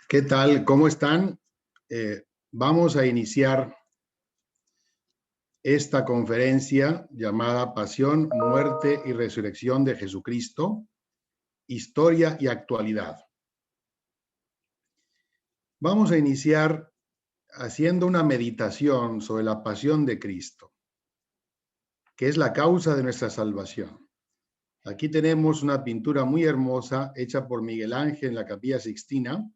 ¿Qué tal? ¿Cómo están? Vamos a iniciar esta conferencia llamada Pasión, Muerte y Resurrección de Jesucristo, Historia y Actualidad. Vamos a iniciar haciendo una meditación sobre la pasión de Cristo, que es la causa de nuestra salvación. Aquí tenemos una pintura muy hermosa hecha por Miguel Ángel en la Capilla Sixtina,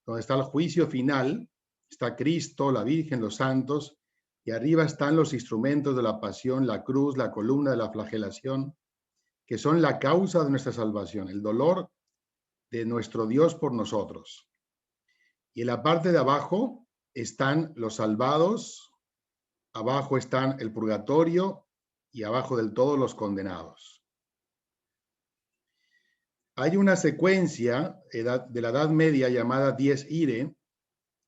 donde está el juicio final, está Cristo, la Virgen, los santos, y arriba están los instrumentos de la pasión, la cruz, la columna de la flagelación, que son la causa de nuestra salvación, el dolor de nuestro Dios por nosotros. Y en la parte de abajo están los salvados, abajo están el purgatorio y abajo del todo los condenados. Hay una secuencia de la Edad Media llamada Dies Irae,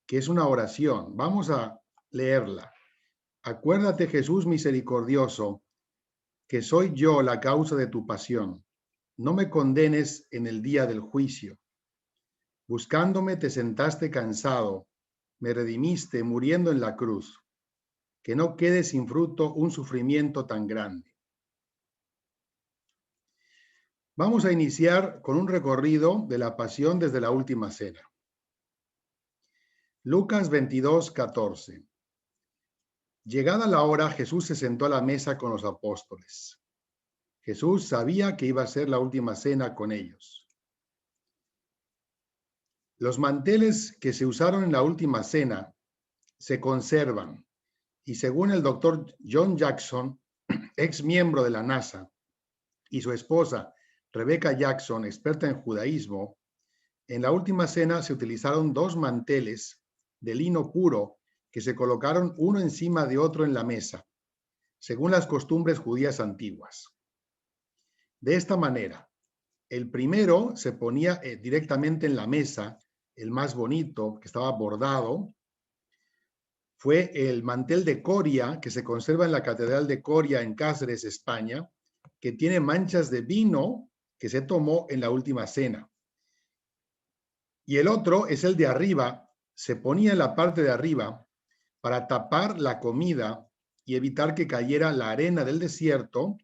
que es una oración. Vamos a leerla. Acuérdate, Jesús misericordioso, que soy yo la causa de tu pasión. No me condenes en el día del juicio. Buscándome te sentaste cansado, me redimiste muriendo en la cruz. Que no quede sin fruto un sufrimiento tan grande. Vamos a iniciar con un recorrido de la pasión desde la última cena. Lucas 22:14. Llegada la hora, Jesús se sentó a la mesa con los apóstoles. Jesús sabía que iba a ser la última cena con ellos. Los manteles que se usaron en la última cena se conservan y según el doctor John Jackson, ex miembro de la NASA, y su esposa Rebecca Jackson, experta en judaísmo, en la última cena se utilizaron dos manteles de lino puro que se colocaron uno encima de otro en la mesa, según las costumbres judías antiguas. De esta manera, el primero se ponía directamente en la mesa, el más bonito, que estaba bordado, fue el mantel de Coria, que se conserva en la Catedral de Coria en Cáceres, España, que tiene manchas de vino que se tomó en la última cena. Y el otro es el de arriba, se ponía en la parte de arriba para tapar la comida y evitar que cayera la arena del desierto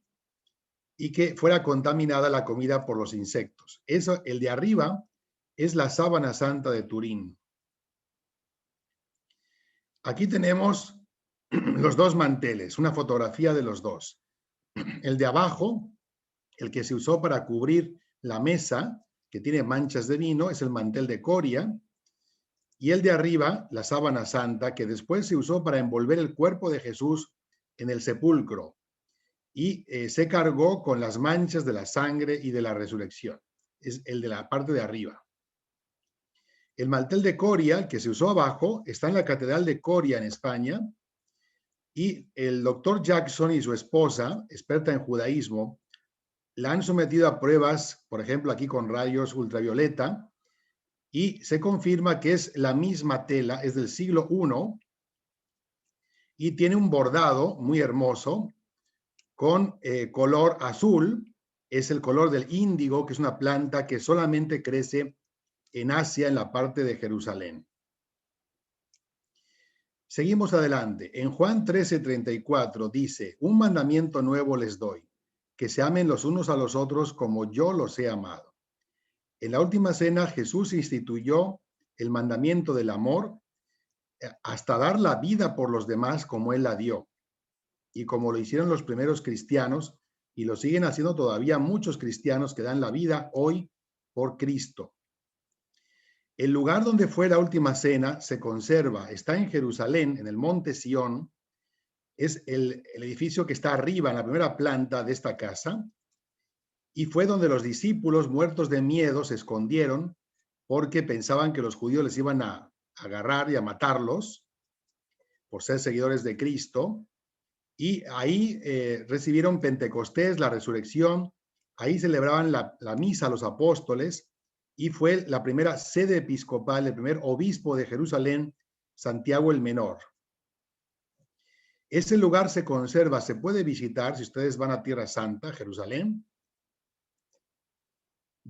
y que fuera contaminada la comida por los insectos. Eso, el de arriba, es la sábana santa de Turín. Aquí tenemos los dos manteles, una fotografía de los dos. El de abajo, el que se usó para cubrir la mesa, que tiene manchas de vino, es el mantel de Coria. Y el de arriba, la sábana santa, que después se usó para envolver el cuerpo de Jesús en el sepulcro. Y se cargó con las manchas de la sangre y de la resurrección. Es el de la parte de arriba. El mantel de Coria, que se usó abajo, está en la Catedral de Coria en España. Y el doctor Jackson y su esposa, experta en judaísmo, la han sometido a pruebas, por ejemplo, aquí con rayos ultravioleta, y se confirma que es la misma tela, es del siglo I, y tiene un bordado muy hermoso, con color azul, es el color del índigo, que es una planta que solamente crece en Asia, en la parte de Jerusalén. Seguimos adelante. En Juan 13:34 dice, un mandamiento nuevo les doy, que se amen los unos a los otros como yo los he amado. En la última cena, Jesús instituyó el mandamiento del amor hasta dar la vida por los demás como Él la dio. Y como lo hicieron los primeros cristianos, y lo siguen haciendo todavía muchos cristianos que dan la vida hoy por Cristo. El lugar donde fue la última cena se conserva, está en Jerusalén, en el monte Sión, es el edificio que está arriba, en la primera planta de esta casa, y fue donde los discípulos, muertos de miedo, se escondieron porque pensaban que los judíos les iban a agarrar y a matarlos por ser seguidores de Cristo. Y ahí recibieron Pentecostés, la resurrección, ahí celebraban la misa a los apóstoles y fue la primera sede episcopal, el primer obispo de Jerusalén, Santiago el Menor. Ese lugar se conserva, se puede visitar si ustedes van a Tierra Santa, Jerusalén.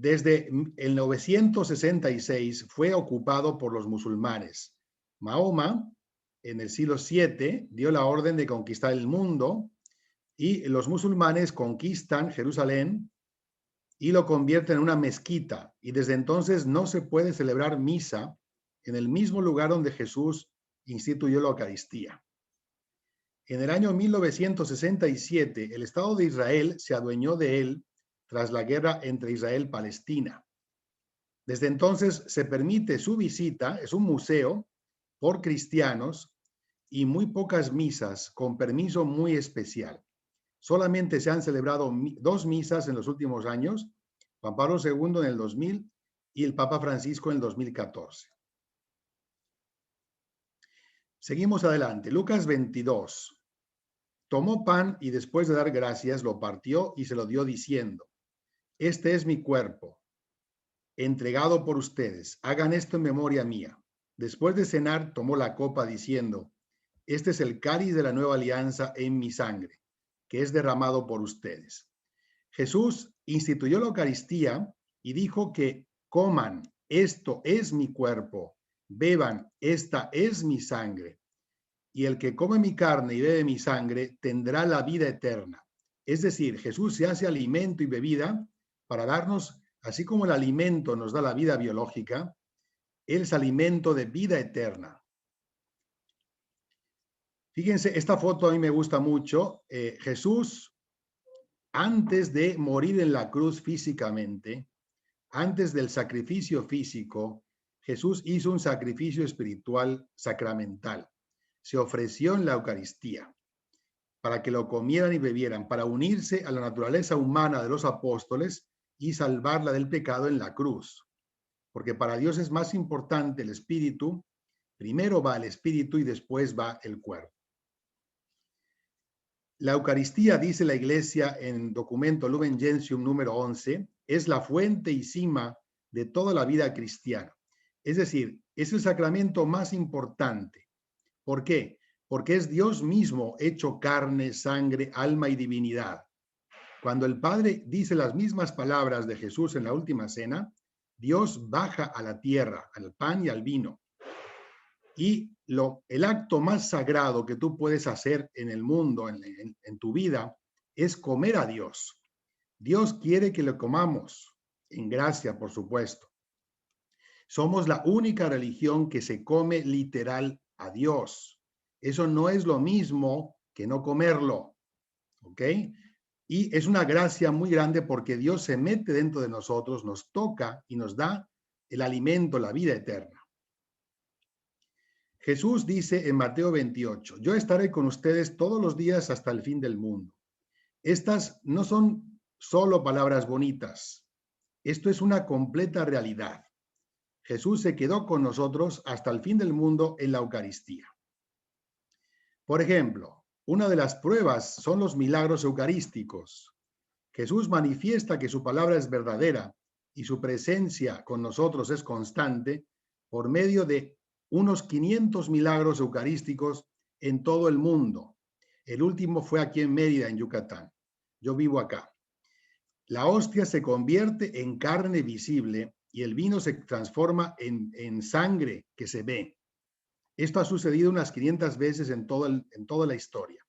Desde el 966 fue ocupado por los musulmanes. Mahoma, en el siglo VII, dio la orden de conquistar el mundo y los musulmanes conquistan Jerusalén y lo convierten en una mezquita. Y desde entonces no se puede celebrar misa en el mismo lugar donde Jesús instituyó la Eucaristía. En el año 1967, el Estado de Israel se adueñó de él tras la guerra entre Israel y Palestina. Desde entonces se permite su visita, es un museo por cristianos y muy pocas misas con permiso muy especial. Solamente se han celebrado 2 misas en los últimos años, Juan Pablo II en el 2000 y el Papa Francisco en el 2014. Seguimos adelante. Lucas 22. Tomó pan y después de dar gracias lo partió y se lo dio diciendo: este es mi cuerpo, entregado por ustedes. Hagan esto en memoria mía. Después de cenar, tomó la copa diciendo: este es el cáliz de la nueva alianza en mi sangre, que es derramado por ustedes. Jesús instituyó la Eucaristía y dijo que coman, esto es mi cuerpo, beban, esta es mi sangre. Y el que come mi carne y bebe mi sangre tendrá la vida eterna. Es decir, Jesús se hace alimento y bebida para darnos, así como el alimento nos da la vida biológica, Él es alimento de vida eterna. Fíjense, esta foto a mí me gusta mucho. Jesús, antes de morir en la cruz físicamente, antes del sacrificio físico, Jesús hizo un sacrificio espiritual sacramental. Se ofreció en la Eucaristía para que lo comieran y bebieran, para unirse a la naturaleza humana de los apóstoles y salvarla del pecado en la cruz. Porque para Dios es más importante el espíritu, primero va el espíritu y después va el cuerpo. La Eucaristía, dice la Iglesia en documento Lumen Gentium número 11, es la fuente y cima de toda la vida cristiana. Es decir, es el sacramento más importante. ¿Por qué? Porque es Dios mismo hecho carne, sangre, alma y divinidad. Cuando el Padre dice las mismas palabras de Jesús en la última cena, Dios baja a la tierra, al pan y al vino. Y el acto más sagrado que tú puedes hacer en el mundo, en tu vida, es comer a Dios. Dios quiere que lo comamos, en gracia, por supuesto. Somos la única religión que se come literal a Dios. Eso no es lo mismo que no comerlo, ¿ok? Y es una gracia muy grande porque Dios se mete dentro de nosotros, nos toca y nos da el alimento, la vida eterna. Jesús dice en Mateo 28, yo estaré con ustedes todos los días hasta el fin del mundo. Estas no son solo palabras bonitas. Esto es una completa realidad. Jesús se quedó con nosotros hasta el fin del mundo en la Eucaristía. Por ejemplo, una de las pruebas son los milagros eucarísticos. Jesús manifiesta que su palabra es verdadera y su presencia con nosotros es constante por medio de unos 500 milagros eucarísticos en todo el mundo. El último fue aquí en Mérida, en Yucatán. Yo vivo acá. La hostia se convierte en carne visible y el vino se transforma en sangre que se ve. Esto ha sucedido unas 500 veces en toda la historia.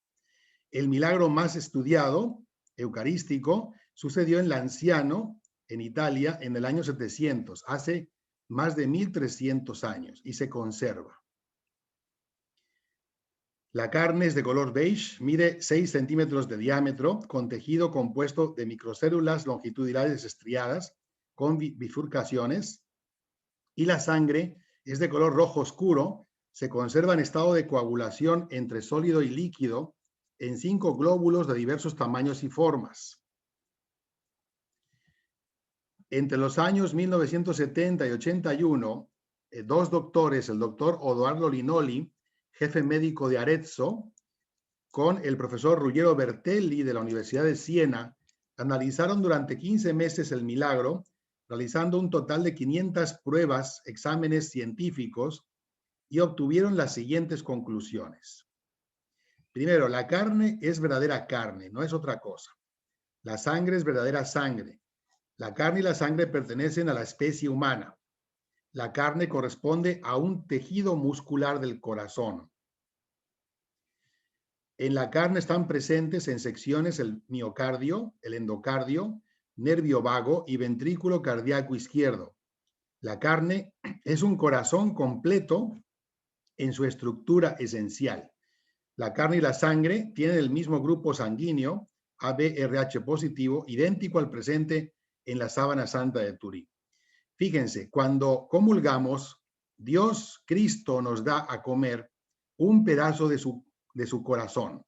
El milagro más estudiado, eucarístico, sucedió en Lanciano, en Italia, en el año 700, hace más de 1300 años, y se conserva. La carne es de color beige, mide 6 centímetros de diámetro, con tejido compuesto de microcélulas longitudinales estriadas, con bifurcaciones, y la sangre es de color rojo oscuro, se conserva en estado de coagulación entre sólido y líquido en 5 glóbulos de diversos tamaños y formas. Entre los años 1970 y 81, 2 doctores, el doctor Odoardo Linoli, jefe médico de Arezzo, con el profesor Ruggero Bertelli de la Universidad de Siena, analizaron durante 15 meses el milagro, realizando un total de 500 pruebas, exámenes científicos, y obtuvieron las siguientes conclusiones. Primero, la carne es verdadera carne, no es otra cosa. La sangre es verdadera sangre. La carne y la sangre pertenecen a la especie humana. La carne corresponde a un tejido muscular del corazón. En la carne están presentes en secciones el miocardio, el endocardio, nervio vago y ventrículo cardíaco izquierdo. La carne es un corazón completo en su estructura esencial. La carne y la sangre tienen el mismo grupo sanguíneo, ABRH positivo, idéntico al presente en la sábana santa de Turín. Fíjense, cuando comulgamos, Dios, Cristo, nos da a comer un pedazo de su corazón.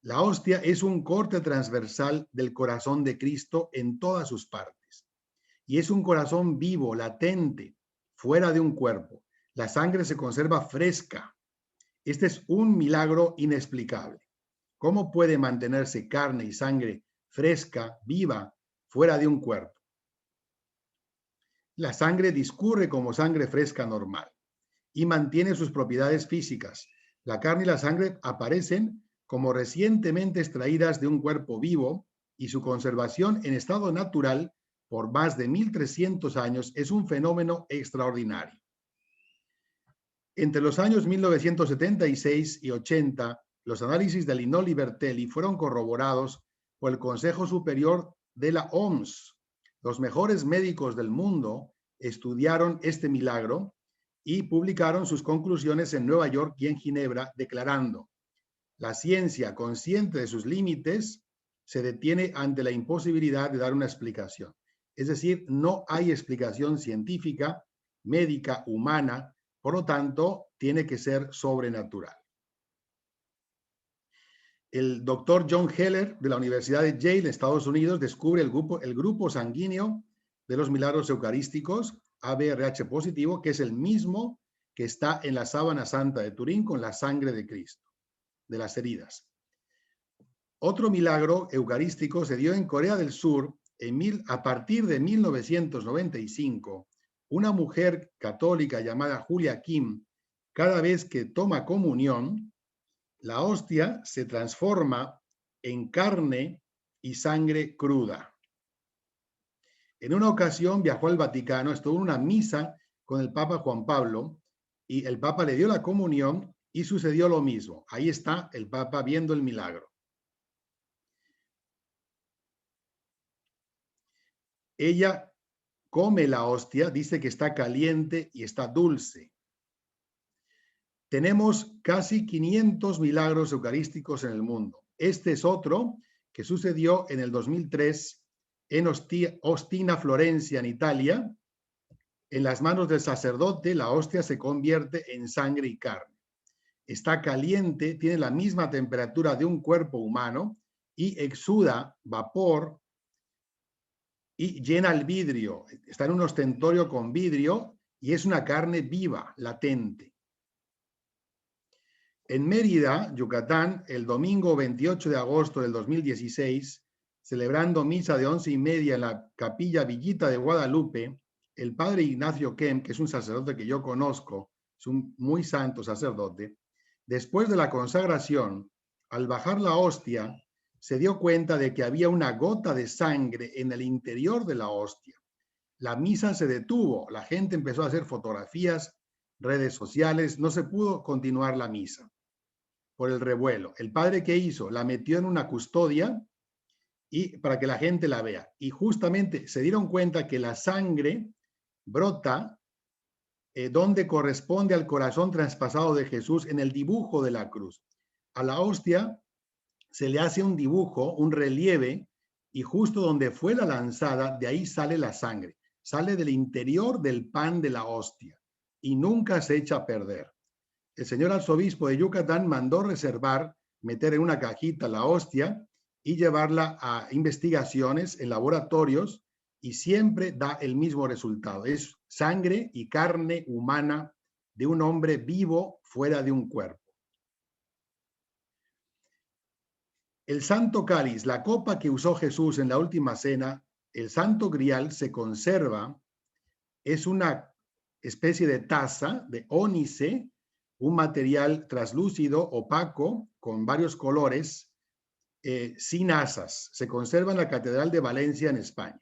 La hostia es un corte transversal del corazón de Cristo en todas sus partes. Y es un corazón vivo, latente, fuera de un cuerpo. La sangre se conserva fresca. Este es un milagro inexplicable. ¿Cómo puede mantenerse carne y sangre fresca, viva, fuera de un cuerpo? La sangre discurre como sangre fresca normal y mantiene sus propiedades físicas. La carne y la sangre aparecen como recientemente extraídas de un cuerpo vivo y su conservación en estado natural por más de 1300 años es un fenómeno extraordinario. Entre los años 1976 y 80, los análisis de Linoli Bertelli fueron corroborados por el Consejo Superior de la OMS. Los mejores médicos del mundo estudiaron este milagro y publicaron sus conclusiones en Nueva York y en Ginebra, declarando: la ciencia, consciente de sus límites, se detiene ante la imposibilidad de dar una explicación. Es decir, no hay explicación científica, médica, humana, por lo tanto, tiene que ser sobrenatural. El doctor John Heller, de la Universidad de Yale, Estados Unidos, descubre el grupo sanguíneo de los milagros eucarísticos, ABRH positivo, que es el mismo que está en la sábana santa de Turín con la sangre de Cristo, de las heridas. Otro milagro eucarístico se dio en Corea del Sur a partir de 1995. Una mujer católica llamada Julia Kim, cada vez que toma comunión, la hostia se transforma en carne y sangre cruda. En una ocasión viajó al Vaticano, estuvo en una misa con el Papa Juan Pablo y el Papa le dio la comunión y sucedió lo mismo. Ahí está el Papa viendo el milagro. Ella come la hostia, dice que está caliente y está dulce. Tenemos casi 500 milagros eucarísticos en el mundo. Este es otro que sucedió en el 2003 en Ostina, Florencia, en Italia. En las manos del sacerdote, la hostia se convierte en sangre y carne. Está caliente, tiene la misma temperatura de un cuerpo humano y exuda vapor y llena el vidrio. Está en un ostentorio con vidrio y es una carne viva, latente. En Mérida, Yucatán, el domingo 28 de agosto del 2016, celebrando misa de 11:30 en la capilla Villita de Guadalupe, el padre Ignacio Kem, que es un sacerdote que yo conozco, es un muy santo sacerdote, después de la consagración, al bajar la hostia, se dio cuenta de que había una gota de sangre en el interior de la hostia. La misa se detuvo, la gente empezó a hacer fotografías, redes sociales, no se pudo continuar la misa por el revuelo. El padre, ¿qué hizo? La metió en una custodia y para que la gente la vea. Y justamente se dieron cuenta que la sangre brota donde corresponde al corazón traspasado de Jesús en el dibujo de la cruz. A la hostia se le hace un dibujo, un relieve, y justo donde fue la lanzada, de ahí sale la sangre. Sale del interior del pan de la hostia y nunca se echa a perder. El señor arzobispo de Yucatán mandó reservar, meter en una cajita la hostia y llevarla a investigaciones en laboratorios y siempre da el mismo resultado. Es sangre y carne humana de un hombre vivo fuera de un cuerpo. El santo cáliz, la copa que usó Jesús en la última cena, el santo grial se conserva, es una especie de taza de ónice, un material translúcido, opaco, con varios colores, sin asas. Se conserva en la Catedral de Valencia, en España.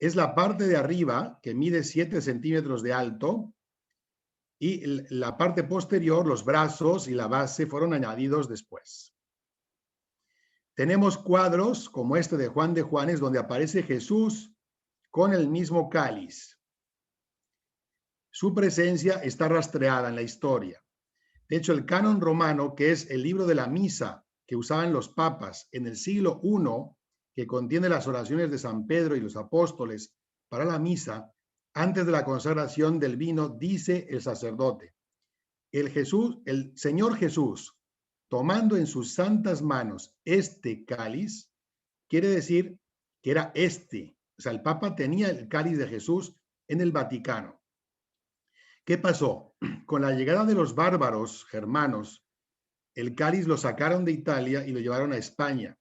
Es la parte de arriba que mide 7 centímetros de alto y la parte posterior, los brazos y la base fueron añadidos después. Tenemos cuadros como este de Juan de Juanes donde aparece Jesús con el mismo cáliz. Su presencia está rastreada en la historia. De hecho, el canon romano, que es el libro de la misa que usaban los papas en el siglo I, que contiene las oraciones de San Pedro y los apóstoles para la misa, antes de la consagración del vino, dice el sacerdote: el Señor Jesús, tomando en sus santas manos este cáliz, quiere decir que era este. O sea, el Papa tenía el cáliz de Jesús en el Vaticano. ¿Qué pasó? Con la llegada de los bárbaros germanos, el cáliz lo sacaron de Italia y lo llevaron a España.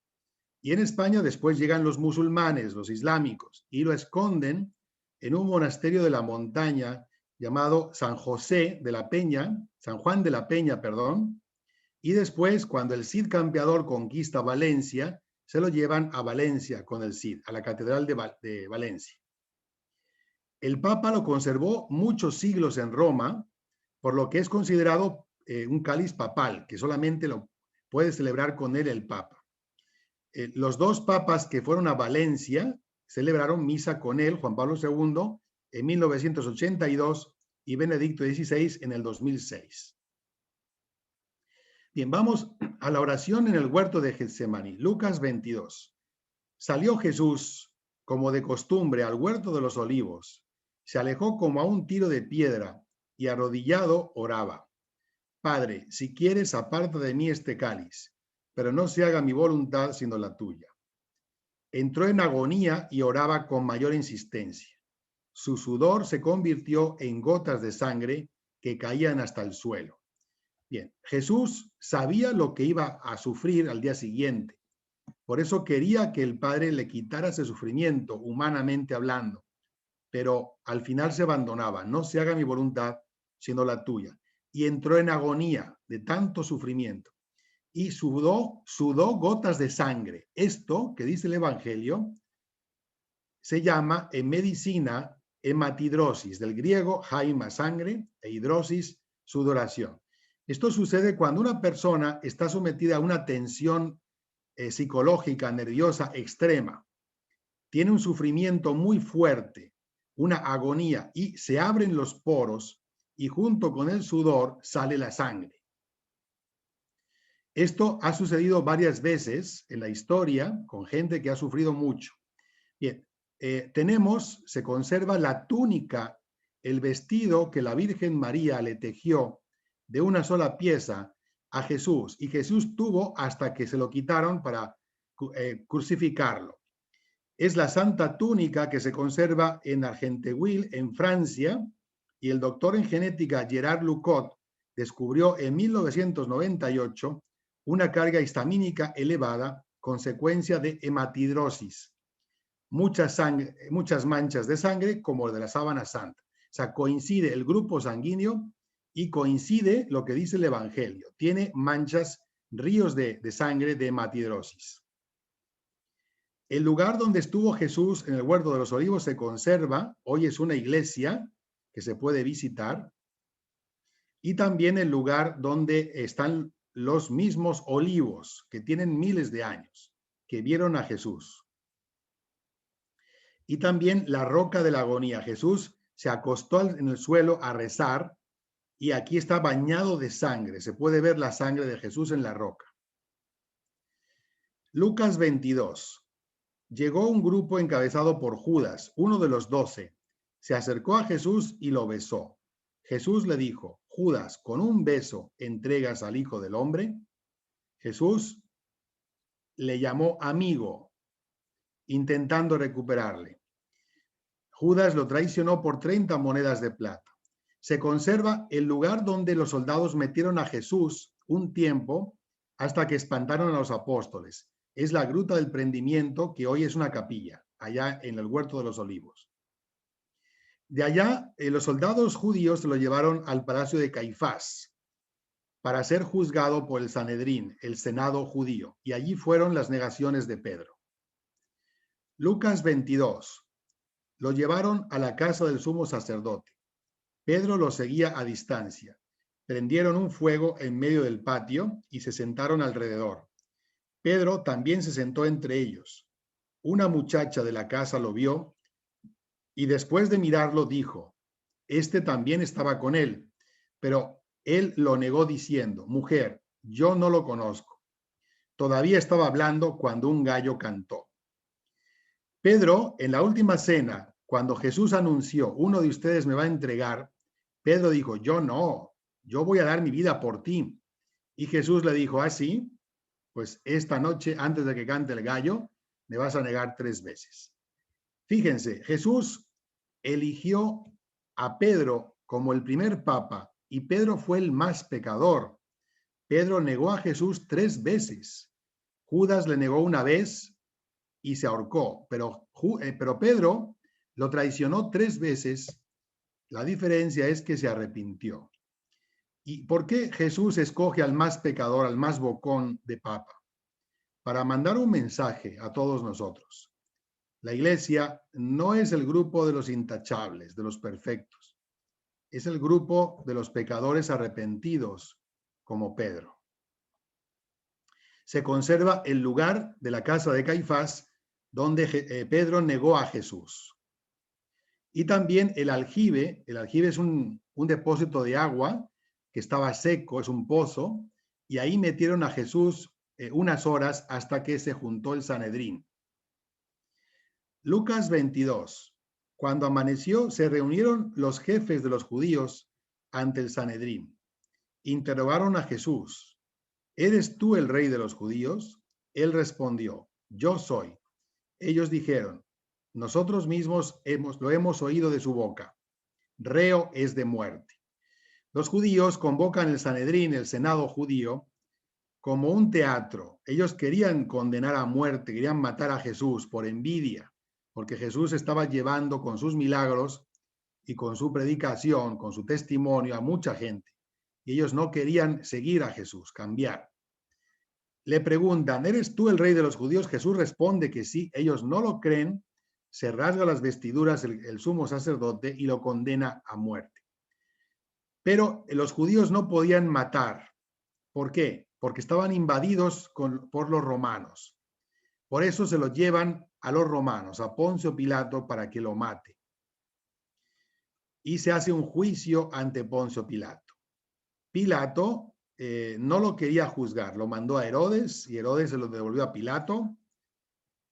Y en España después llegan los musulmanes, los islámicos, y lo esconden en un monasterio de la montaña llamado San José de la Peña, San Juan de la Peña, perdón. Y después, cuando el Cid Campeador conquista Valencia, se lo llevan a Valencia con el Cid, a la Catedral de Valencia. El Papa lo conservó muchos siglos en Roma, por lo que es considerado un cáliz papal, que solamente lo puede celebrar con él el Papa. Los dos papas que fueron a Valencia celebraron misa con él, Juan Pablo II, en 1982 y Benedicto XVI en el 2006. Bien, vamos a la oración en el huerto de Getsemaní. Lucas 22. Salió Jesús, como de costumbre, al huerto de los olivos. Se alejó como a un tiro de piedra y arrodillado oraba: Padre, si quieres, aparta de mí este cáliz, pero no se haga mi voluntad sino la tuya. Entró en agonía y oraba con mayor insistencia. Su sudor se convirtió en gotas de sangre que caían hasta el suelo. Bien, Jesús sabía lo que iba a sufrir al día siguiente. Por eso quería que el Padre le quitara ese sufrimiento, humanamente hablando. Pero al final se abandonaba: no se haga mi voluntad, sino la tuya. Y entró en agonía de tanto sufrimiento. Y sudó gotas de sangre. Esto que dice el Evangelio se llama en medicina hematidrosis, del griego haima, sangre, e hidrosis, sudoración. Esto sucede cuando una persona está sometida a una tensión psicológica, nerviosa extrema, tiene un sufrimiento muy fuerte, una agonía, y se abren los poros y junto con el sudor sale la sangre. Esto ha sucedido varias veces en la historia con gente que ha sufrido mucho. Bien, se conserva la túnica, el vestido que la Virgen María le tejió de una sola pieza a Jesús, y Jesús tuvo hasta que se lo quitaron para crucificarlo. Es la santa túnica que se conserva en Argenteuil, en Francia, y el doctor en genética Gerard Lucot descubrió en 1998 una carga histamínica elevada, consecuencia de hematidrosis. Muchas manchas de sangre, como de la sábana santa. O sea, coincide el grupo sanguíneo y coincide lo que dice el Evangelio. Tiene manchas, ríos de sangre de hematidrosis. El lugar donde estuvo Jesús en el huerto de los olivos se conserva. Hoy es una iglesia que se puede visitar. Y también el lugar donde están los mismos olivos que tienen miles de años, que vieron a Jesús. Y también la roca de la agonía. Jesús se acostó en el suelo a rezar y aquí está bañado de sangre. Se puede ver la sangre de Jesús en la roca. Lucas 22. Llegó un grupo encabezado por Judas, uno de los 12. Se acercó a Jesús y lo besó. Jesús le dijo: Judas, ¿con un beso entregas al Hijo del Hombre? Jesús le llamó amigo, intentando recuperarle. Judas lo traicionó por 30 monedas de plata. Se conserva el lugar donde los soldados metieron a Jesús un tiempo hasta que espantaron a los apóstoles. Es la Gruta del Prendimiento, que hoy es una capilla, allá en el Huerto de los Olivos. De allá, los soldados judíos lo llevaron al palacio de Caifás para ser juzgado por el Sanedrín, el Senado judío, y allí fueron las negaciones de Pedro. Lucas 22. Lo llevaron a la casa del sumo sacerdote. Pedro lo seguía a distancia. Prendieron un fuego en medio del patio y se sentaron alrededor. Pedro también se sentó entre ellos. Una muchacha de la casa lo vio y después de mirarlo dijo, este también estaba con él, pero él lo negó diciendo, mujer, yo no lo conozco. Todavía estaba hablando cuando un gallo cantó. Pedro, en la última cena, cuando Jesús anunció, uno de ustedes me va a entregar, Pedro dijo, yo no, yo voy a dar mi vida por ti. Y Jesús le dijo, ¿ah, sí? Pues esta noche, antes de que cante el gallo, me vas a negar 3 veces. Fíjense, Jesús eligió a Pedro como el primer papa y Pedro fue el más pecador. Pedro negó a Jesús 3 veces. Judas le negó una vez y se ahorcó, pero Pedro lo traicionó 3 veces. La diferencia es que se arrepintió. ¿Y por qué Jesús escoge al más pecador, al más bocón de papa? Para mandar un mensaje a todos nosotros. La iglesia no es el grupo de los intachables, de los perfectos. Es el grupo de los pecadores arrepentidos, como Pedro. Se conserva el lugar de la casa de Caifás, donde Pedro negó a Jesús. Y también el aljibe es un depósito de agua que estaba seco, es un pozo, y ahí metieron a Jesús unas horas hasta que se juntó el Sanedrín. Lucas 22. Cuando amaneció, se reunieron los jefes de los judíos ante el Sanedrín. Interrogaron a Jesús. ¿Eres tú el rey de los judíos? Él respondió, yo soy. Ellos dijeron, nosotros mismos lo hemos oído de su boca. Reo es de muerte. Los judíos convocan el Sanedrín, el Senado judío, como un teatro. Ellos querían condenar a muerte, querían matar a Jesús por envidia, porque Jesús estaba llevando con sus milagros y con su predicación, con su testimonio a mucha gente. Y ellos no querían seguir a Jesús, cambiar. Le preguntan, ¿eres tú el rey de los judíos? Jesús responde que sí. Ellos no lo creen, se rasga las vestiduras el sumo sacerdote y lo condena a muerte. Pero los judíos no podían matar. ¿Por qué? Porque estaban invadidos por los romanos. Por eso se lo llevan a los romanos, a Poncio Pilato, para que lo mate. Y se hace un juicio ante Poncio Pilato. Pilato no lo quería juzgar, lo mandó a Herodes y Herodes se lo devolvió a Pilato.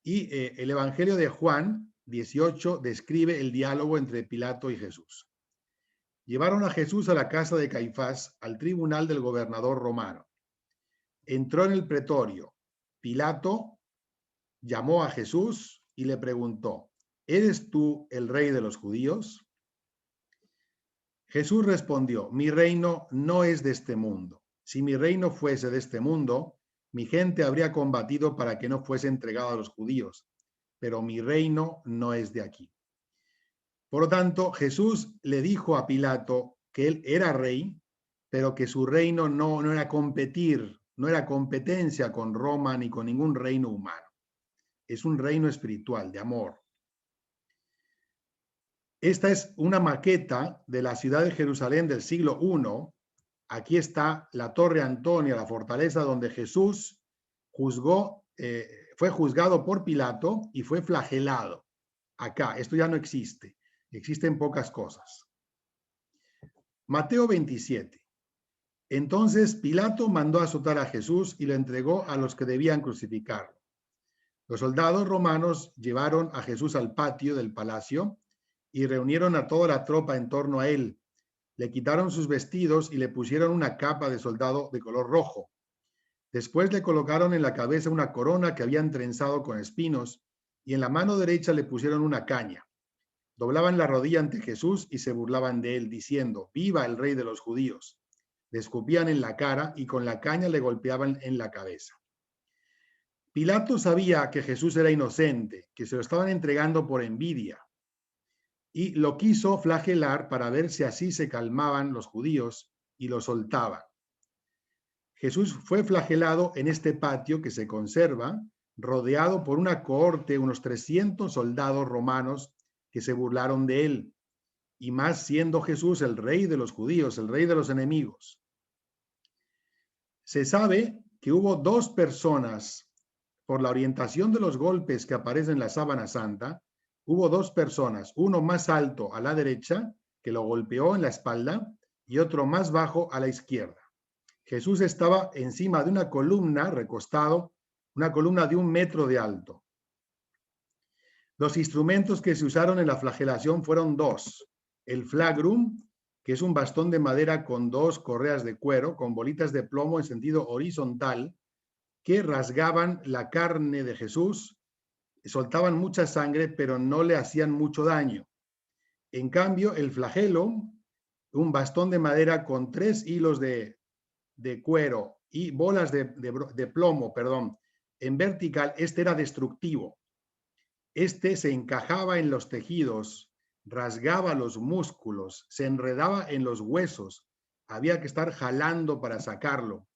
Y el Evangelio de Juan 18 describe el diálogo entre Pilato y Jesús. Llevaron a Jesús a la casa de Caifás, al tribunal del gobernador romano. Entró en el pretorio. Pilato llamó a Jesús y le preguntó, ¿eres tú el rey de los judíos? Jesús respondió, mi reino no es de este mundo. Si mi reino fuese de este mundo, mi gente habría combatido para que no fuese entregado a los judíos, pero mi reino no es de aquí. Por lo tanto, Jesús le dijo a Pilato que él era rey, pero que su reino no era competir, no era competencia con Roma ni con ningún reino humano. Es un reino espiritual, de amor. Esta es una maqueta de la ciudad de Jerusalén del siglo I. Aquí está la Torre Antonia, la fortaleza donde Jesús fue juzgado por Pilato y fue flagelado. Acá, esto ya no existe. Existen pocas cosas. Mateo 27. Entonces Pilato mandó azotar a Jesús y lo entregó a los que debían crucificarlo. Los soldados romanos llevaron a Jesús al patio del palacio y reunieron a toda la tropa en torno a él. Le quitaron sus vestidos y le pusieron una capa de soldado de color rojo. Después le colocaron en la cabeza una corona que habían trenzado con espinos y en la mano derecha le pusieron una caña. Doblaban la rodilla ante Jesús y se burlaban de él, diciendo, ¡viva el rey de los judíos! Le escupían en la cara y con la caña le golpeaban en la cabeza. Pilato sabía que Jesús era inocente, que se lo estaban entregando por envidia, y lo quiso flagelar para ver si así se calmaban los judíos y lo soltaban. Jesús fue flagelado en este patio que se conserva, rodeado por una cohorte, unos 300 soldados romanos que se burlaron de él, y más siendo Jesús el rey de los judíos, el rey de los enemigos. Se sabe que hubo dos personas, por la orientación de los golpes que aparecen en la sábana santa, hubo dos personas, uno más alto a la derecha, que lo golpeó en la espalda, y otro más bajo a la izquierda. Jesús estaba encima de una columna, recostado, una columna de 1 metro de alto. Los instrumentos que se usaron en la flagelación fueron dos. El flagrum, que es un bastón de madera con 2 correas de cuero, con bolitas de plomo en sentido horizontal, que rasgaban la carne de Jesús, soltaban mucha sangre, pero no le hacían mucho daño. En cambio, el flagelo, un bastón de madera con 3 hilos de cuero y bolas de plomo, en vertical, este era destructivo. Este se encajaba en los tejidos, rasgaba los músculos, se enredaba en los huesos, había que estar jalando para sacarlo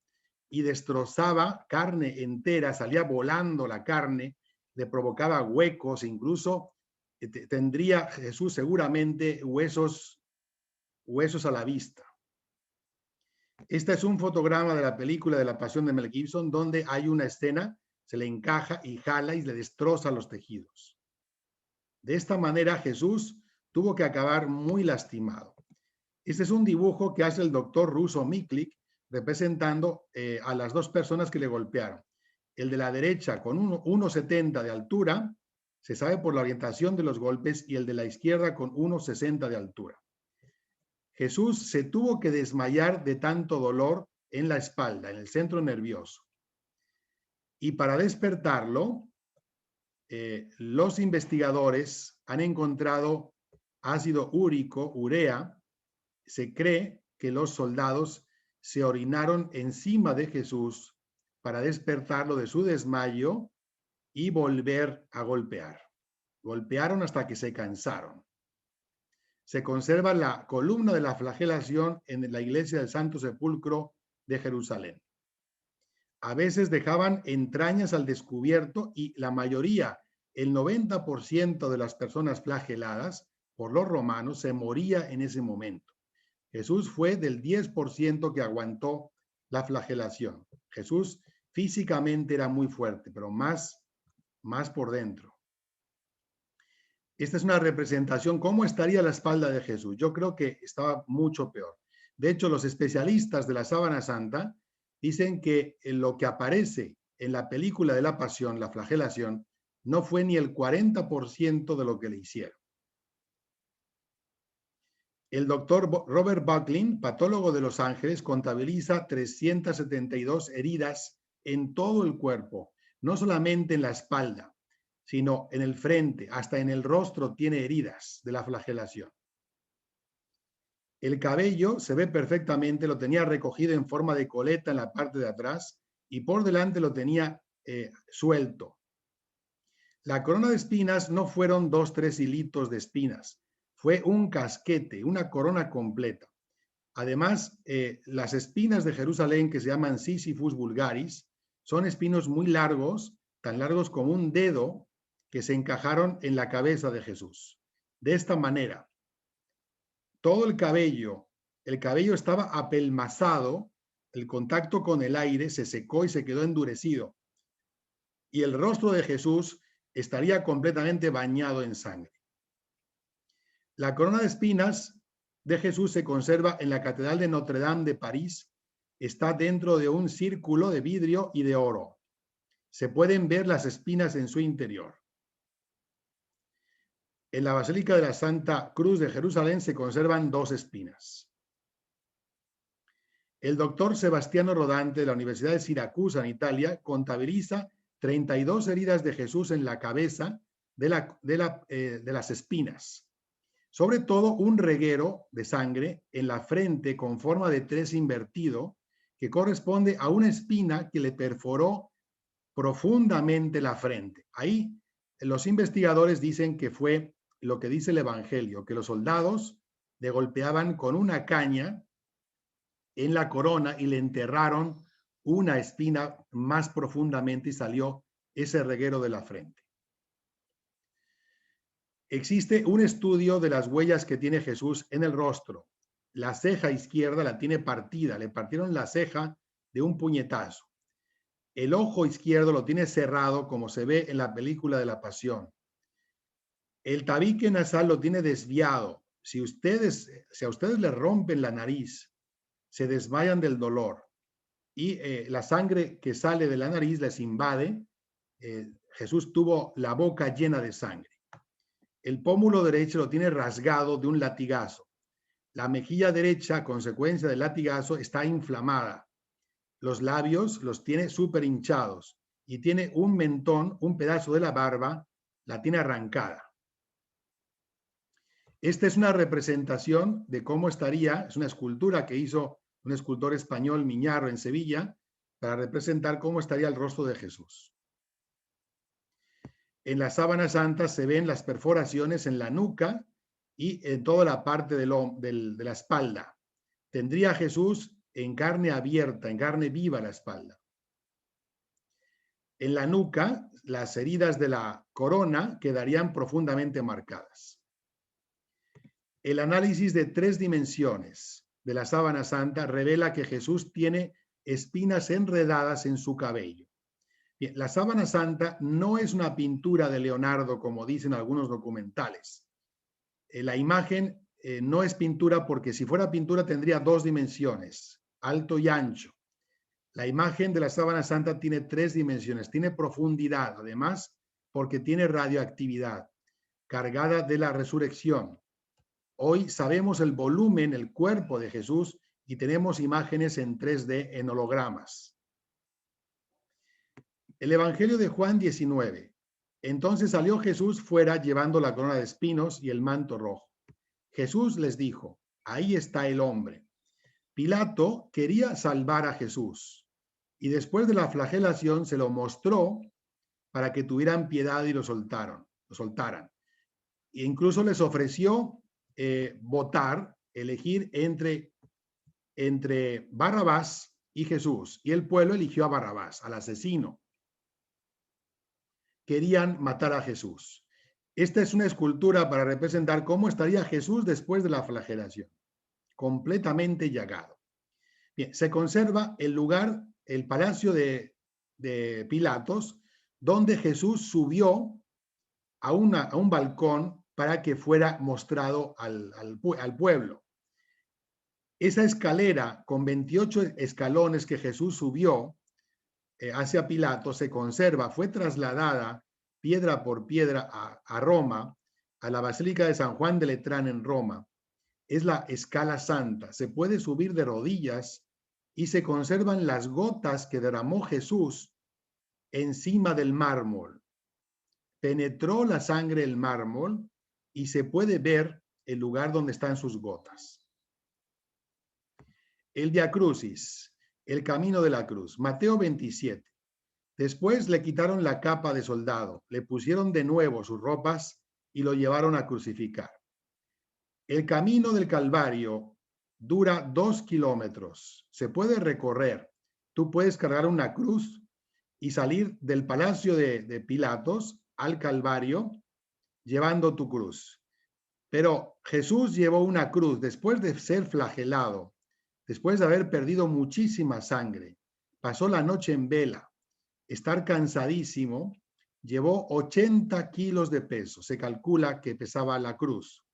y destrozaba carne entera, salía volando la carne, le provocaba huecos, incluso tendría Jesús seguramente huesos a la vista. Este es un fotograma de la película de la Pasión de Mel Gibson, donde hay una escena, se le encaja y jala y le destroza los tejidos. De esta manera Jesús tuvo que acabar muy lastimado. Este es un dibujo que hace el doctor Russo Miklik representando a las dos personas que le golpearon. El de la derecha con 1,70 de altura, se sabe por la orientación de los golpes, y el de la izquierda con 1,60 de altura. Jesús se tuvo que desmayar de tanto dolor en la espalda, en el centro nervioso. Y para despertarlo, los investigadores han encontrado ácido úrico, urea. Se cree que los soldados se orinaron encima de Jesús para despertarlo de su desmayo y volver a golpear. Golpearon hasta que se cansaron. Se conserva la columna de la flagelación en la iglesia del Santo Sepulcro de Jerusalén. A veces dejaban entrañas al descubierto y la mayoría, el 90% de las personas flageladas por los romanos se moría en ese momento. Jesús fue del 10% que aguantó la flagelación. Jesús físicamente era muy fuerte, pero más por dentro. Esta es una representación. ¿Cómo estaría la espalda de Jesús? Yo creo que estaba mucho peor. De hecho, los especialistas de la sábana santa dicen que lo que aparece en la película de la Pasión, la flagelación, no fue ni el 40% de lo que le hicieron. El doctor Robert Bucklin, patólogo de Los Ángeles, contabiliza 372 heridas en todo el cuerpo, no solamente en la espalda, sino en el frente, hasta en el rostro tiene heridas de la flagelación. El cabello se ve perfectamente, lo tenía recogido en forma de coleta en la parte de atrás y por delante lo tenía suelto. La corona de espinas no fueron 2, 3 hilitos de espinas, fue un casquete, una corona completa. Además, las espinas de Jerusalén, que se llaman Sisyphus vulgaris, son espinos muy largos, tan largos como un dedo, que se encajaron en la cabeza de Jesús. De esta manera, todo el cabello estaba apelmazado, el contacto con el aire se secó y se quedó endurecido. Y el rostro de Jesús estaría completamente bañado en sangre. La corona de espinas de Jesús se conserva en la Catedral de Notre Dame de París. Está dentro de un círculo de vidrio y de oro. Se pueden ver las espinas en su interior. En la Basílica de la Santa Cruz de Jerusalén se conservan 2 espinas. El doctor Sebastiano Rodante de la Universidad de Siracusa en Italia contabiliza 32 heridas de Jesús en la cabeza de las espinas. Sobre todo un reguero de sangre en la frente con forma de 3 invertido que corresponde a una espina que le perforó profundamente la frente. Ahí los investigadores dicen que fue lo que dice el Evangelio, que los soldados le golpeaban con una caña en la corona y le enterraron una espina más profundamente y salió ese reguero de la frente. Existe un estudio de las huellas que tiene Jesús en el rostro. La ceja izquierda la tiene partida, le partieron la ceja de un puñetazo. El ojo izquierdo lo tiene cerrado, como se ve en la película de la Pasión. El tabique nasal lo tiene desviado. Si a ustedes le rompen la nariz, se desmayan del dolor y la sangre que sale de la nariz les invade. Jesús tuvo la boca llena de sangre. El pómulo derecho lo tiene rasgado de un latigazo. La mejilla derecha, a consecuencia del latigazo, está inflamada. Los labios los tiene súper hinchados y tiene un mentón, un pedazo de la barba, la tiene arrancada. Esta es una representación de cómo estaría, es una escultura que hizo un escultor español, Miñarro, en Sevilla, para representar cómo estaría el rostro de Jesús. En la sábana santa se ven las perforaciones en la nuca y en toda la parte de la espalda. Tendría Jesús en carne abierta, en carne viva la espalda. En la nuca, las heridas de la corona quedarían profundamente marcadas. El análisis de 3 dimensiones de la sábana santa revela que Jesús tiene espinas enredadas en su cabello. Bien, la sábana santa no es una pintura de Leonardo, como dicen algunos documentales. La imagen no es pintura porque si fuera pintura tendría 2 dimensiones, alto y ancho. La imagen de la sábana santa tiene 3 dimensiones, tiene profundidad, además, porque tiene radioactividad, cargada de la resurrección. Hoy sabemos el volumen, el cuerpo de Jesús y tenemos imágenes en 3D, en hologramas. El Evangelio de Juan 19. Entonces salió Jesús fuera llevando la corona de espinos y el manto rojo. Jesús les dijo, ahí está el hombre. Pilato quería salvar a Jesús y después de la flagelación se lo mostró para que tuvieran piedad y lo soltaran. E incluso les ofreció votar, elegir entre Barrabás y Jesús, y el pueblo eligió a Barrabás, al asesino. Querían matar a Jesús. Esta es una escultura para representar cómo estaría Jesús después de la flagelación, completamente llagado. Bien, se conserva el lugar, el palacio de Pilatos, donde Jesús subió a un balcón para que fuera mostrado al pueblo. Esa escalera con 28 escalones que Jesús subió hacia Pilato se conserva, fue trasladada piedra por piedra a Roma, a la Basílica de San Juan de Letrán en Roma. Es la escala santa, se puede subir de rodillas y se conservan las gotas que derramó Jesús encima del mármol. Penetró la sangre el mármol y se puede ver el lugar donde están sus gotas. El Via Crucis, el camino de la cruz, Mateo 27. Después le quitaron la capa de soldado, le pusieron de nuevo sus ropas y lo llevaron a crucificar. El camino del Calvario dura 2 kilómetros, se puede recorrer. Tú puedes cargar una cruz y salir del palacio de Pilatos al Calvario llevando tu cruz. Pero Jesús llevó una cruz después de ser flagelado, después de haber perdido muchísima sangre. Pasó la noche en vela, estar cansadísimo, llevó 80 kilos de peso. Se calcula que pesaba la cruz.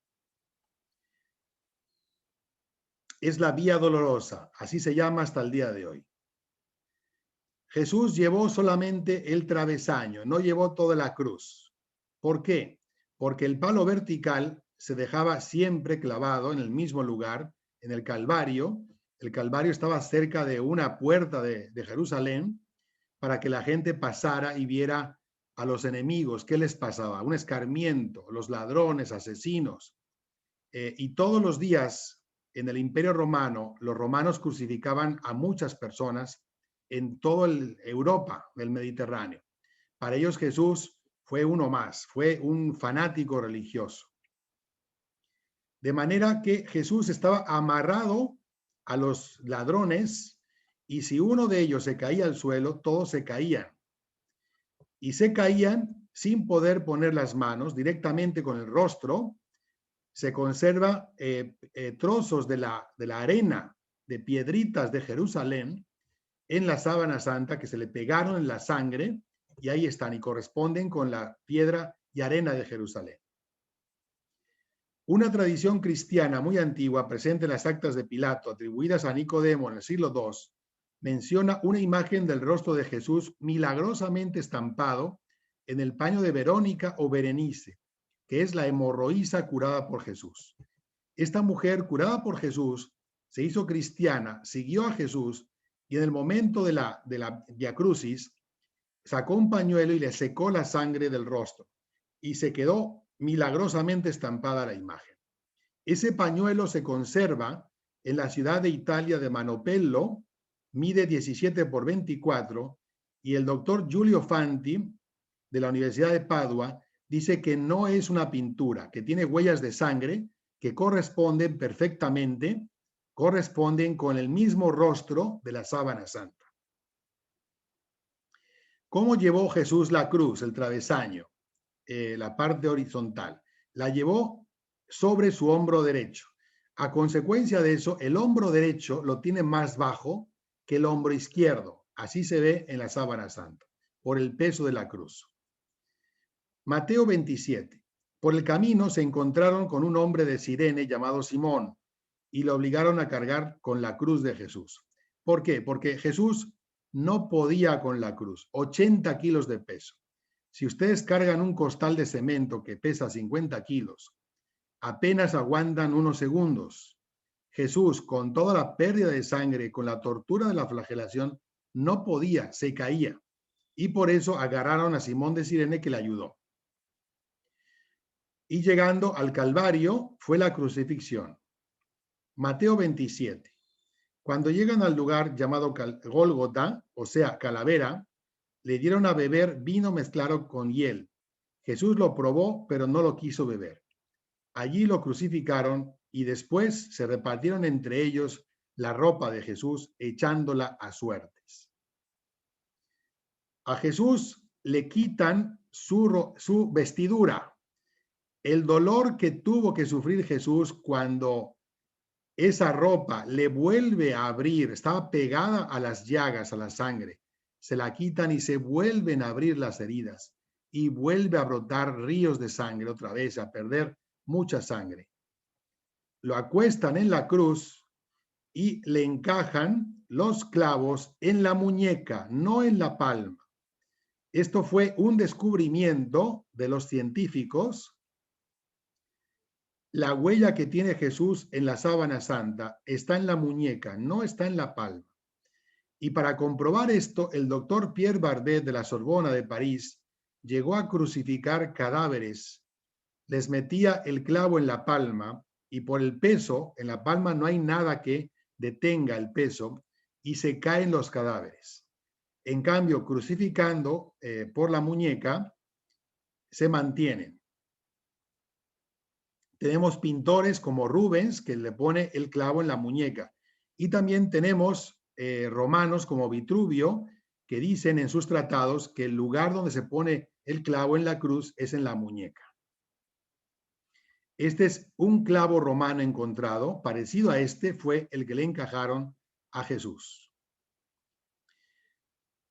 Es la vía dolorosa, así se llama hasta el día de hoy. Jesús llevó solamente el travesaño, no llevó toda la cruz. ¿Por qué? Porque el palo vertical se dejaba siempre clavado en el mismo lugar, en el Calvario. El Calvario estaba cerca de una puerta de Jerusalén para que la gente pasara y viera a los enemigos. ¿Qué les pasaba? Un escarmiento, los ladrones, asesinos. Y todos los días en el Imperio Romano, los romanos crucificaban a muchas personas en toda Europa del Mediterráneo. Para ellos Jesús fue uno más, fue un fanático religioso. De manera que Jesús estaba amarrado a los ladrones y si uno de ellos se caía al suelo, todos se caían. Y se caían sin poder poner las manos directamente con el rostro. Se conserva trozos de la arena, de piedritas de Jerusalén, en la sábana santa que se le pegaron en la sangre, y ahí están y corresponden con la piedra y arena de Jerusalén. Una tradición cristiana muy antigua, presente en las actas de Pilato, atribuidas a Nicodemo en el siglo II, menciona una imagen del rostro de Jesús milagrosamente estampado en el paño de Verónica o Berenice, que es la hemorroísa curada por Jesús. Esta mujer curada por Jesús se hizo cristiana, siguió a Jesús, y en el momento de la Via Crucis sacó un pañuelo y le secó la sangre del rostro, y se quedó milagrosamente estampada la imagen. Ese pañuelo se conserva en la ciudad de Italia de Manopello, mide 17 por 24, y el doctor Giulio Fanti, de la Universidad de Padua, dice que no es una pintura, que tiene huellas de sangre que corresponden perfectamente, corresponden con el mismo rostro de la sábana santa. ¿Cómo llevó Jesús la cruz, el travesaño, la parte horizontal? La llevó sobre su hombro derecho. A consecuencia de eso, el hombro derecho lo tiene más bajo que el hombro izquierdo. Así se ve en la sábana santa, por el peso de la cruz. Mateo 27. Por el camino se encontraron con un hombre de Cirene llamado Simón y lo obligaron a cargar con la cruz de Jesús. ¿Por qué? Porque Jesús no podía con la cruz, 80 kilos de peso. Si ustedes cargan un costal de cemento que pesa 50 kilos, apenas aguantan unos segundos. Jesús, con toda la pérdida de sangre, con la tortura de la flagelación, no podía, se caía. Y por eso agarraron a Simón de Cirene, que le ayudó. Y llegando al Calvario fue la crucifixión. Mateo 27. Cuando llegan al lugar llamado Gólgota, o sea, calavera, le dieron a beber vino mezclado con hiel. Jesús lo probó, pero no lo quiso beber. Allí lo crucificaron y después se repartieron entre ellos la ropa de Jesús, echándola a suertes. A Jesús le quitan su vestidura. El dolor que tuvo que sufrir Jesús cuando esa ropa le vuelve a abrir, estaba pegada a las llagas, a la sangre, se la quitan y se vuelven a abrir las heridas y vuelve a brotar ríos de sangre otra vez, a perder mucha sangre. Lo acuestan en la cruz y le encajan los clavos en la muñeca, no en la palma. Esto fue un descubrimiento de los científicos. La huella que tiene Jesús en la sábana santa está en la muñeca, no está en la palma. Y para comprobar esto, el doctor Pierre Bardet de la Sorbona de París llegó a crucificar cadáveres. Les metía el clavo en la palma y por el peso, en la palma no hay nada que detenga el peso y se caen los cadáveres. En cambio, crucificando por la muñeca, se mantienen. Tenemos pintores como Rubens, que le pone el clavo en la muñeca. Y también tenemos romanos como Vitruvio, que dicen en sus tratados que el lugar donde se pone el clavo en la cruz es en la muñeca. Este es un clavo romano encontrado, parecido a este fue el que le encajaron a Jesús.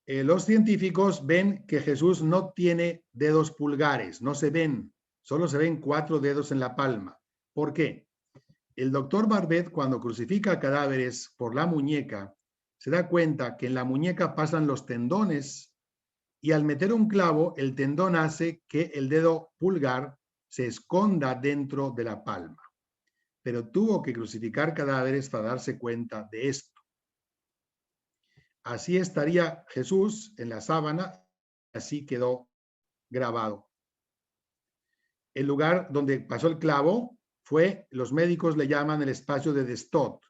Los científicos ven que Jesús no tiene dedos pulgares, no se ven, solo se ven 4 dedos en la palma. ¿Por qué? El doctor Barbet, cuando crucifica cadáveres por la muñeca, se da cuenta que en la muñeca pasan los tendones y al meter un clavo, el tendón hace que el dedo pulgar se esconda dentro de la palma. Pero tuvo que crucificar cadáveres para darse cuenta de esto. Así estaría Jesús en la sábana, así quedó grabado. El lugar donde pasó el clavo fue, los médicos le llaman el espacio de Destot.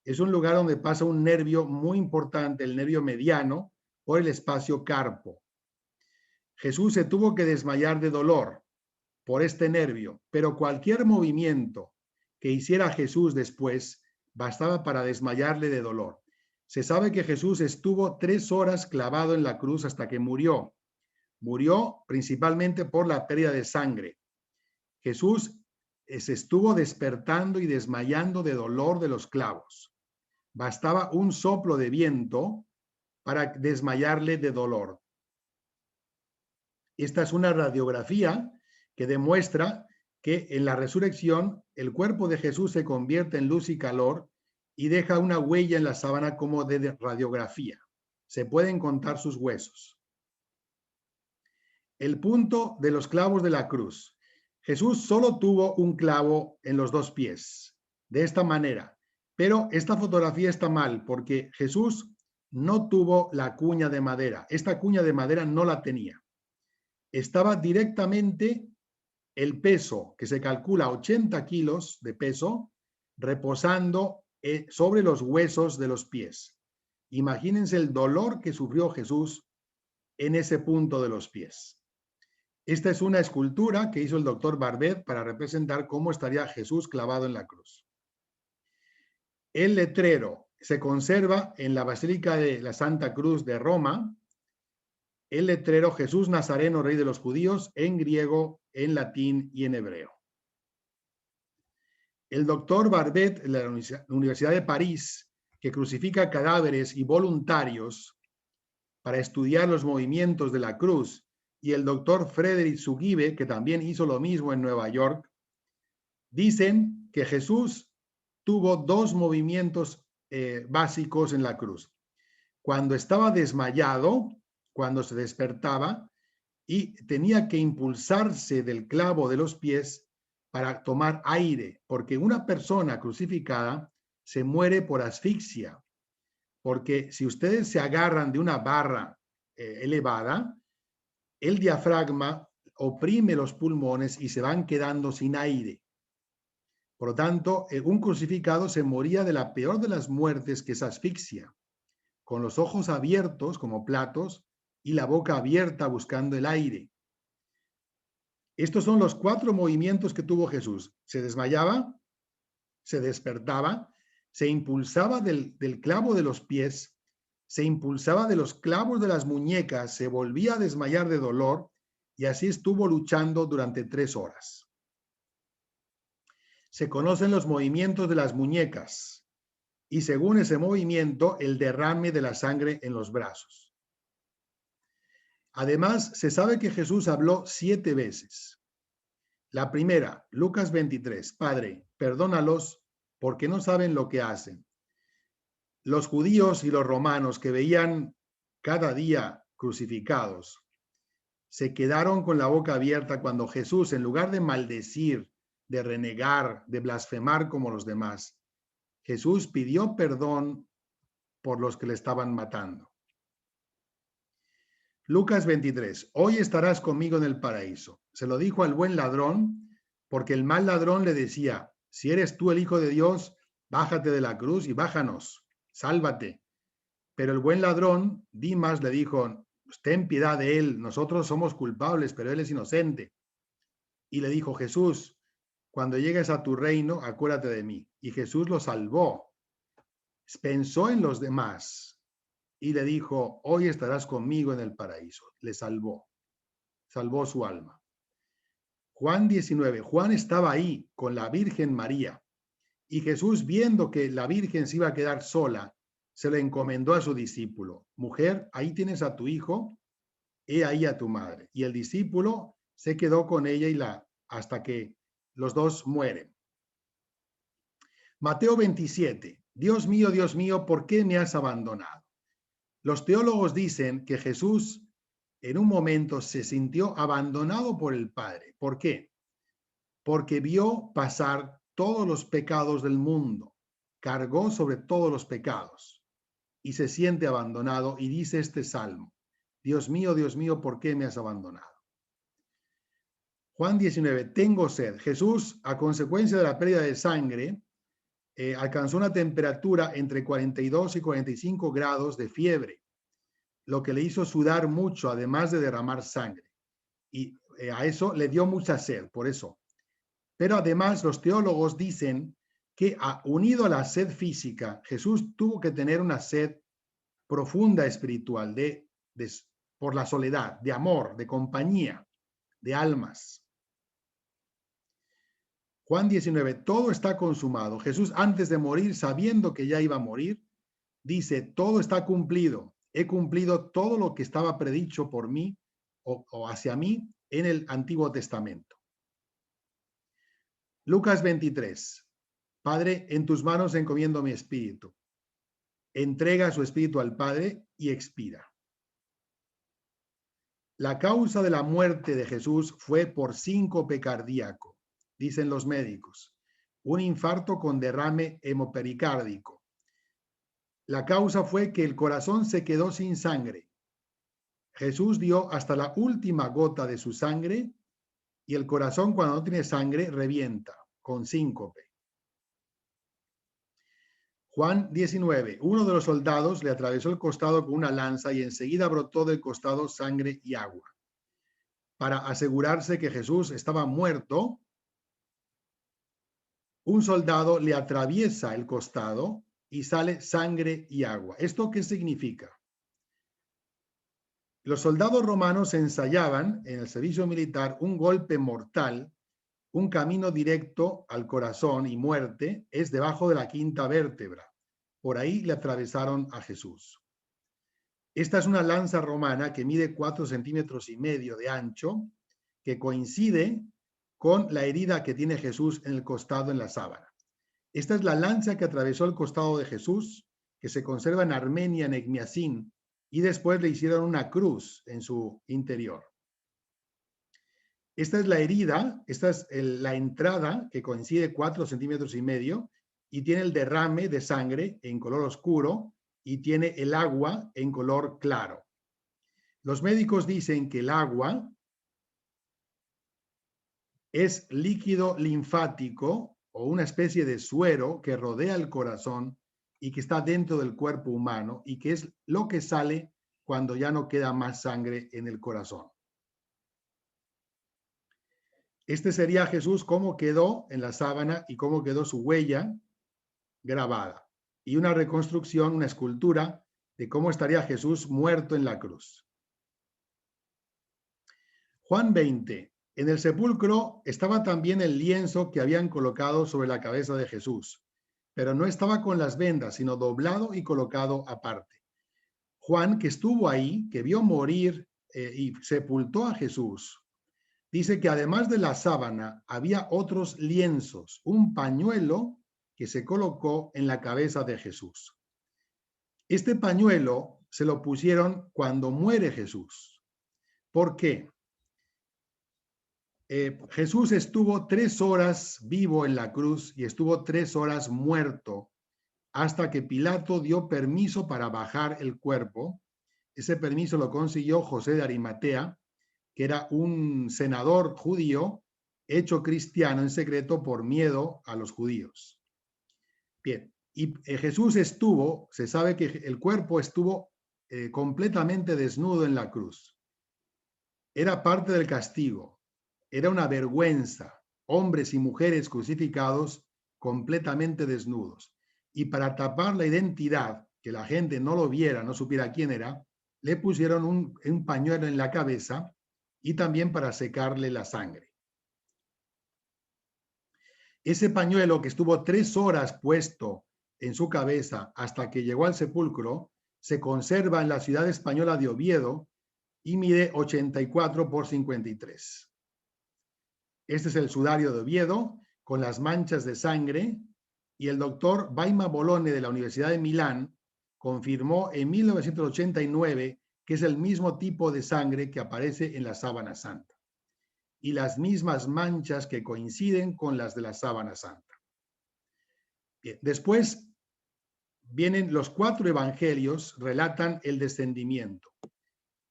Es un lugar donde pasa un nervio muy importante, el nervio mediano, por el espacio carpo. Jesús se tuvo que desmayar de dolor por este nervio, pero cualquier movimiento que hiciera Jesús después bastaba para desmayarle de dolor. Se sabe que Jesús estuvo 3 horas clavado en la cruz hasta que murió. Murió principalmente por la pérdida de sangre. Jesús se estuvo despertando y desmayando de dolor de los clavos. Bastaba un soplo de viento para desmayarle de dolor. Esta es una radiografía que demuestra que en la resurrección el cuerpo de Jesús se convierte en luz y calor y deja una huella en la sábana como de radiografía. Se pueden contar sus huesos. El punto de los clavos de la cruz. Jesús solo tuvo un clavo en los dos pies, de esta manera. Pero esta fotografía está mal porque Jesús no tuvo la cuña de madera. Esta cuña de madera no la tenía. Estaba directamente el peso, que se calcula 80 kilos de peso, reposando sobre los huesos de los pies. Imagínense el dolor que sufrió Jesús en ese punto de los pies. Esta es una escultura que hizo el doctor Barbet para representar cómo estaría Jesús clavado en la cruz. El letrero se conserva en la Basílica de la Santa Cruz de Roma. El letrero Jesús Nazareno, Rey de los Judíos, en griego, en latín y en hebreo. El doctor Barbet, de la Universidad de París, que crucifica cadáveres y voluntarios para estudiar los movimientos de la cruz, y el doctor Frederick Zugibe, que también hizo lo mismo en Nueva York, dicen que Jesús tuvo dos movimientos básicos en la cruz. Cuando estaba desmayado, cuando se despertaba y tenía que impulsarse del clavo de los pies para tomar aire, porque una persona crucificada se muere por asfixia, porque si ustedes se agarran de una barra elevada, el diafragma oprime los pulmones y se van quedando sin aire. Por lo tanto, un crucificado se moría de la peor de las muertes, que es asfixia, con los ojos abiertos como platos y la boca abierta buscando el aire. Estos son los 4 movimientos que tuvo Jesús. Se desmayaba, se despertaba, se impulsaba del clavo de los pies, se impulsaba de los clavos de las muñecas, se volvía a desmayar de dolor y así estuvo luchando durante 3 horas. Se conocen los movimientos de las muñecas y según ese movimiento, el derrame de la sangre en los brazos. Además, se sabe que Jesús habló 7 veces. La primera, Lucas 23, Padre, perdónalos porque no saben lo que hacen. Los judíos y los romanos que veían cada día crucificados se quedaron con la boca abierta cuando Jesús, en lugar de maldecir, de renegar, de blasfemar como los demás, Jesús pidió perdón por los que le estaban matando. Lucas 23, hoy estarás conmigo en el paraíso. Se lo dijo al buen ladrón, porque el mal ladrón le decía, si eres tú el Hijo de Dios, bájate de la cruz y bájanos, sálvate. Pero el buen ladrón, Dimas, le dijo, ten piedad de él, nosotros somos culpables, pero él es inocente. Y le dijo, Jesús, cuando llegues a tu reino, acuérdate de mí. Y Jesús lo salvó. Pensó en los demás y le dijo, hoy estarás conmigo en el paraíso. Le salvó su alma. Juan 19, Juan estaba ahí con la Virgen María y Jesús, viendo que la Virgen se iba a quedar sola, se le encomendó a su discípulo. Mujer, ahí tienes a tu hijo, he ahí a tu madre. Y el discípulo se quedó con ella hasta que los dos mueren. Mateo 27, Dios mío, ¿por qué me has abandonado? Los teólogos dicen que Jesús en un momento se sintió abandonado por el Padre. ¿Por qué? Porque vio pasar todos los pecados del mundo, cargó sobre todos los pecados y se siente abandonado y dice este salmo, Dios mío, ¿por qué me has abandonado? Juan 19, tengo sed. Jesús, a consecuencia de la pérdida de sangre, alcanzó una temperatura entre 42 y 45 grados de fiebre, lo que le hizo sudar mucho, además de derramar sangre. Y a eso le dio mucha sed, por eso. Pero además los teólogos dicen que unido a la sed física, Jesús tuvo que tener una sed profunda espiritual, de por la soledad, de amor, de compañía, de almas. Juan 19, todo está consumado. Jesús, antes de morir, sabiendo que ya iba a morir, dice, todo está cumplido. He cumplido todo lo que estaba predicho por mí o hacia mí en el Antiguo Testamento. Lucas 23. Padre, en tus manos encomiendo mi espíritu. Entrega su espíritu al Padre y expira. La causa de la muerte de Jesús fue por síncope cardíaco, dicen los médicos, un infarto con derrame hemopericárdico. La causa fue que el corazón se quedó sin sangre. Jesús dio hasta la última gota de su sangre y el corazón, cuando no tiene sangre, revienta con síncope. Juan 19. Uno de los soldados le atravesó el costado con una lanza y enseguida brotó del costado sangre y agua. Para asegurarse que Jesús estaba muerto, un soldado le atraviesa el costado y sale sangre y agua. ¿Esto qué significa? Los soldados romanos ensayaban en el servicio militar un golpe mortal, un camino directo al corazón y muerte es debajo de la quinta vértebra. Por ahí le atravesaron a Jesús. Esta es una lanza romana que mide 4,5 centímetros de ancho, que coincide con la herida que tiene Jesús en el costado en la sábana. Esta es la lanza que atravesó el costado de Jesús, que se conserva en Armenia, en Ecmiacín, y después le hicieron una cruz en su interior. Esta es la herida, esta es la entrada que coincide 4,5 centímetros y tiene el derrame de sangre en color oscuro y tiene el agua en color claro. Los médicos dicen que el agua es líquido linfático o una especie de suero que rodea el corazón y que está dentro del cuerpo humano y que es lo que sale cuando ya no queda más sangre en el corazón. Este sería Jesús, cómo quedó en la sábana y cómo quedó su huella grabada. Y una reconstrucción, una escultura de cómo estaría Jesús muerto en la cruz. Juan 20. En el sepulcro estaba también el lienzo que habían colocado sobre la cabeza de Jesús, pero no estaba con las vendas, sino doblado y colocado aparte. Juan, que estuvo ahí, que vio morir y sepultó a Jesús, dice que además de la sábana había otros lienzos, un pañuelo que se colocó en la cabeza de Jesús. Este pañuelo se lo pusieron cuando muere Jesús. ¿Por qué? Jesús estuvo 3 horas vivo en la cruz y estuvo 3 horas muerto hasta que Pilato dio permiso para bajar el cuerpo. Ese permiso lo consiguió José de Arimatea, que era un senador judío hecho cristiano en secreto por miedo a los judíos. Bien, y Jesús estuvo, se sabe que el cuerpo estuvo completamente desnudo en la cruz. Era parte del castigo, era una vergüenza, hombres y mujeres crucificados completamente desnudos. Y para tapar la identidad, que la gente no lo viera, no supiera quién era, le pusieron un pañuelo en la cabeza y también para secarle la sangre. Ese pañuelo que estuvo 3 horas puesto en su cabeza hasta que llegó al sepulcro, se conserva en la ciudad española de Oviedo y mide 84 por 53. Este es el sudario de Oviedo con las manchas de sangre y el doctor Baima Bolone de la Universidad de Milán confirmó en 1989 que es el mismo tipo de sangre que aparece en la sábana santa y las mismas manchas que coinciden con las de la sábana santa. Bien, después vienen los 4 evangelios, relatan el descendimiento.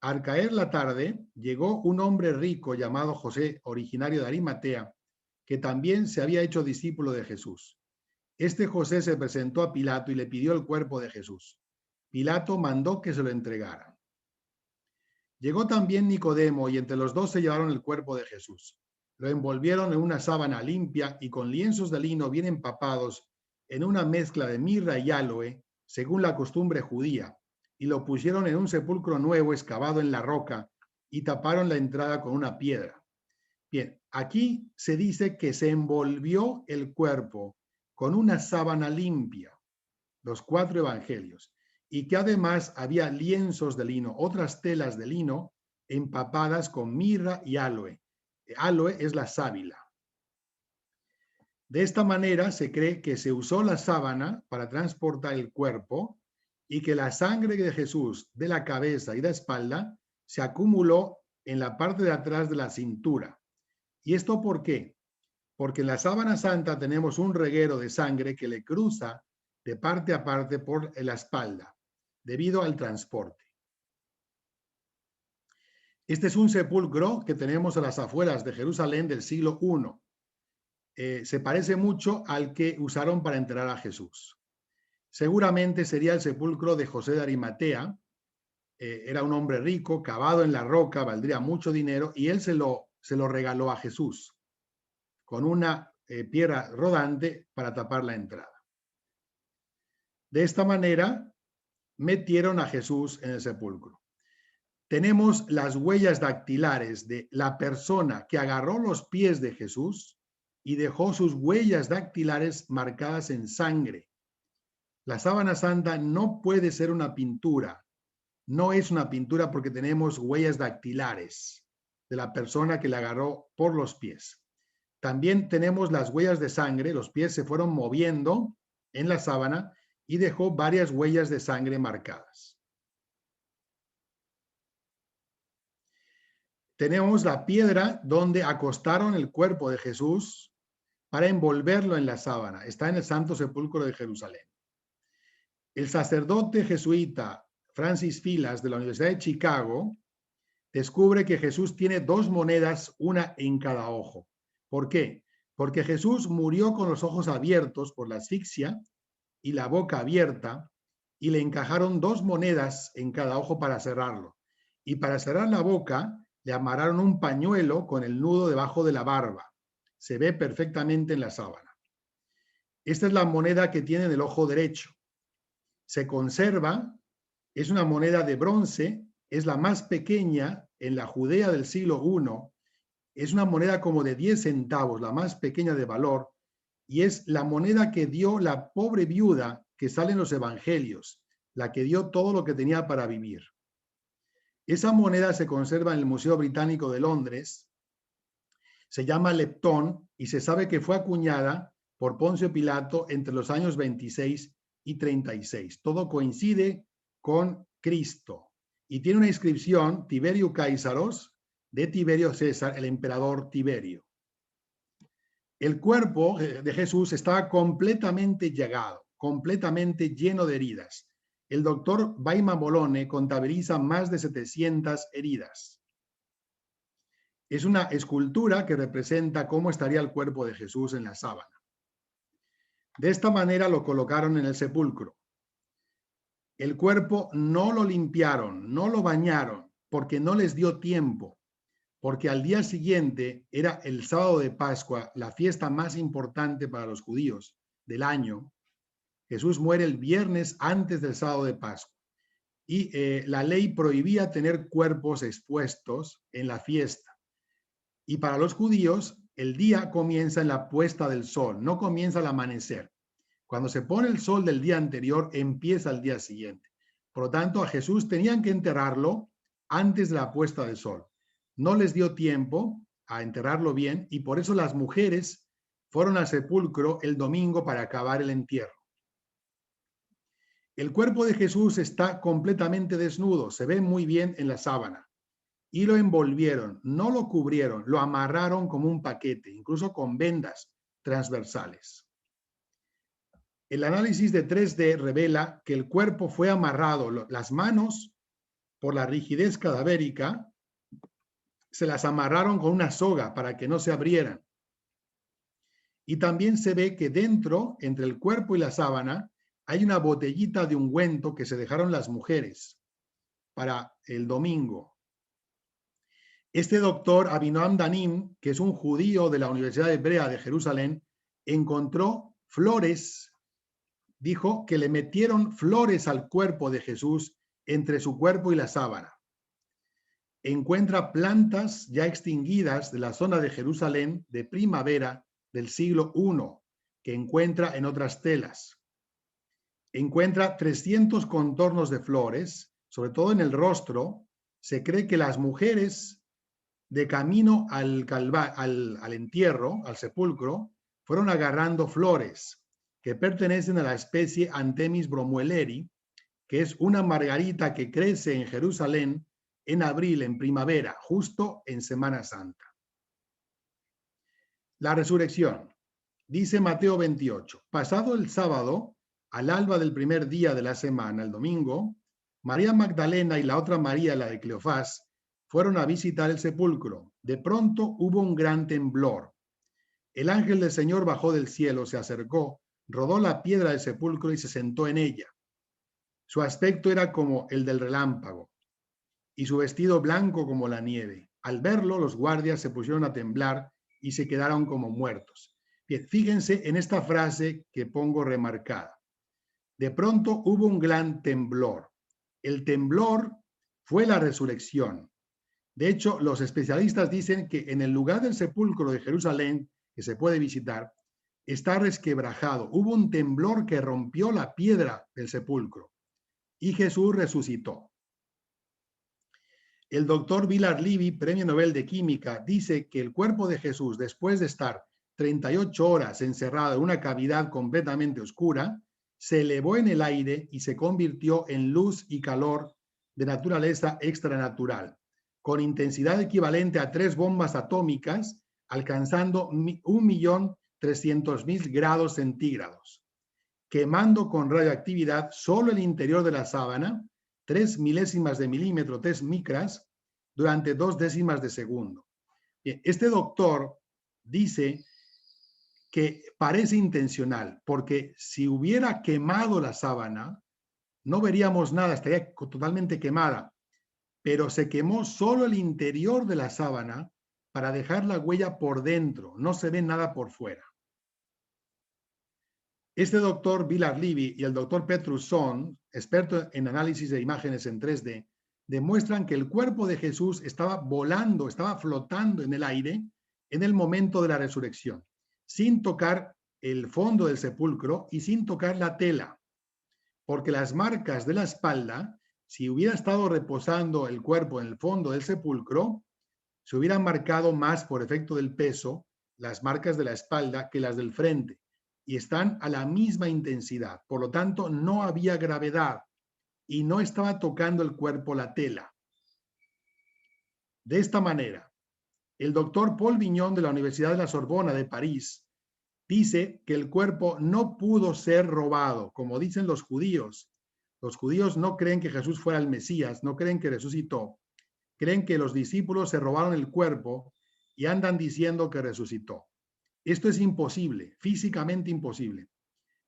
Al caer la tarde, llegó un hombre rico llamado José, originario de Arimatea, que también se había hecho discípulo de Jesús. Este José se presentó a Pilato y le pidió el cuerpo de Jesús. Pilato mandó que se lo entregaran. Llegó también Nicodemo y entre los dos se llevaron el cuerpo de Jesús. Lo envolvieron en una sábana limpia y con lienzos de lino bien empapados en una mezcla de mirra y áloe, según la costumbre judía, y lo pusieron en un sepulcro nuevo excavado en la roca y taparon la entrada con una piedra. Bien, aquí se dice que se envolvió el cuerpo con una sábana limpia, los 4 evangelios, y que además había lienzos de lino, otras telas de lino empapadas con mirra y aloe. Aloe es la sábila. De esta manera se cree que se usó la sábana para transportar el cuerpo y que la sangre de Jesús de la cabeza y de la espalda se acumuló en la parte de atrás de la cintura. ¿Y esto por qué? Porque en la sábana santa tenemos un reguero de sangre que le cruza de parte a parte por la espalda, debido al transporte. Este es un sepulcro que tenemos a las afueras de Jerusalén del siglo I. Se parece mucho al que usaron para enterrar a Jesús. Seguramente sería el sepulcro de José de Arimatea. Era un hombre rico, cavado en la roca, valdría mucho dinero, y él se lo regaló a Jesús con una piedra rodante para tapar la entrada. De esta manera metieron a Jesús en el sepulcro. Tenemos las huellas dactilares de la persona que agarró los pies de Jesús y dejó sus huellas dactilares marcadas en sangre. La sábana santa no puede ser una pintura. No es una pintura porque tenemos huellas dactilares de la persona que le agarró por los pies. También tenemos las huellas de sangre. Los pies se fueron moviendo en la sábana y dejó varias huellas de sangre marcadas. Tenemos la piedra donde acostaron el cuerpo de Jesús para envolverlo en la sábana. Está en el Santo Sepulcro de Jerusalén. El sacerdote jesuita Francis Filas de la Universidad de Chicago descubre que Jesús tiene 2 monedas, una en cada ojo. ¿Por qué? Porque Jesús murió con los ojos abiertos por la asfixia y la boca abierta, y le encajaron 2 monedas en cada ojo para cerrarlo. Y para cerrar la boca, le amarraron un pañuelo con el nudo debajo de la barba. Se ve perfectamente en la sábana. Esta es la moneda que tiene en el ojo derecho. Se conserva, es una moneda de bronce, es la más pequeña en la Judea del siglo I. Es una moneda como de 10 centavos, la más pequeña de valor, y es la moneda que dio la pobre viuda que sale en los evangelios, la que dio todo lo que tenía para vivir. Esa moneda se conserva en el Museo Británico de Londres, se llama leptón y se sabe que fue acuñada por Poncio Pilato entre los años 26 y 36. Todo coincide con Cristo y tiene una inscripción Tiberio Caesaros de Tiberio César, el emperador Tiberio. El cuerpo de Jesús estaba completamente llagado, completamente lleno de heridas. El doctor Baima Bolone contabiliza más de 700 heridas. Es una escultura que representa cómo estaría el cuerpo de Jesús en la sábana. De esta manera lo colocaron en el sepulcro. El cuerpo no lo limpiaron, no lo bañaron, porque no les dio tiempo, porque al día siguiente era el sábado de Pascua, la fiesta más importante para los judíos del año. Jesús muere el viernes antes del sábado de Pascua y la ley prohibía tener cuerpos expuestos en la fiesta. Y para los judíos, el día comienza en la puesta del sol, no comienza al amanecer. Cuando se pone el sol del día anterior, empieza el día siguiente. Por lo tanto, a Jesús tenían que enterrarlo antes de la puesta del sol. No les dio tiempo a enterrarlo bien y por eso las mujeres fueron al sepulcro el domingo para acabar el entierro. El cuerpo de Jesús está completamente desnudo, se ve muy bien en la sábana. Y lo envolvieron, no lo cubrieron, lo amarraron como un paquete, incluso con vendas transversales. El análisis de 3D revela que el cuerpo fue amarrado, las manos, por la rigidez cadavérica, se las amarraron con una soga para que no se abrieran. Y también se ve que dentro, entre el cuerpo y la sábana, hay una botellita de ungüento que se dejaron las mujeres para el domingo. Este doctor Abinoam Danim, que es un judío de la Universidad Hebrea de Jerusalén, encontró flores, dijo que le metieron flores al cuerpo de Jesús entre su cuerpo y la sábana. Encuentra plantas ya extinguidas de la zona de Jerusalén de primavera del siglo I, que encuentra en otras telas. Encuentra 300 contornos de flores, sobre todo en el rostro. Se cree que las mujeres de camino al entierro, al sepulcro, fueron agarrando flores que pertenecen a la especie Anthemis bromueleri, que es una margarita que crece en Jerusalén en abril, en primavera, justo en Semana Santa. La resurrección. Dice Mateo 28, pasado el sábado, al alba del primer día de la semana, el domingo, María Magdalena y la otra María, la de Cleofás, fueron a visitar el sepulcro. De pronto hubo un gran temblor. El ángel del Señor bajó del cielo, se acercó, rodó la piedra del sepulcro y se sentó en ella. Su aspecto era como el del relámpago y su vestido blanco como la nieve. Al verlo, los guardias se pusieron a temblar y se quedaron como muertos. Bien, fíjense en esta frase que pongo remarcada. De pronto hubo un gran temblor. El temblor fue la resurrección. De hecho, los especialistas dicen que en el lugar del sepulcro de Jerusalén, que se puede visitar, está resquebrajado. Hubo un temblor que rompió la piedra del sepulcro y Jesús resucitó. El doctor Willard Libby, premio Nobel de Química, dice que el cuerpo de Jesús, después de estar 38 horas encerrado en una cavidad completamente oscura, se elevó en el aire y se convirtió en luz y calor de naturaleza extranatural, con intensidad equivalente a 3 bombas atómicas, alcanzando 1.300.000 grados centígrados, quemando con radioactividad solo el interior de la sábana, 3 milésimas de milímetro, 3 micras, durante 2 décimas de segundo. Bien, este doctor dice que parece intencional, porque si hubiera quemado la sábana, no veríamos nada, estaría totalmente quemada, pero se quemó solo el interior de la sábana para dejar la huella por dentro, no se ve nada por fuera. Este doctor Willard Libby y el doctor Petrus Sohn, experto en análisis de imágenes en 3D, demuestran que el cuerpo de Jesús estaba volando, estaba flotando en el aire en el momento de la resurrección, sin tocar el fondo del sepulcro y sin tocar la tela, porque las marcas de la espalda, si hubiera estado reposando el cuerpo en el fondo del sepulcro, se hubieran marcado más por efecto del peso las marcas de la espalda que las del frente, y están a la misma intensidad. Por lo tanto, no había gravedad y no estaba tocando el cuerpo la tela. De esta manera, el doctor Paul Vignon de la Universidad de la Sorbona de París dice que el cuerpo no pudo ser robado, como dicen los judíos. Los judíos no creen que Jesús fuera el Mesías, no creen que resucitó. Creen que los discípulos se robaron el cuerpo y andan diciendo que resucitó. Esto es imposible, físicamente imposible,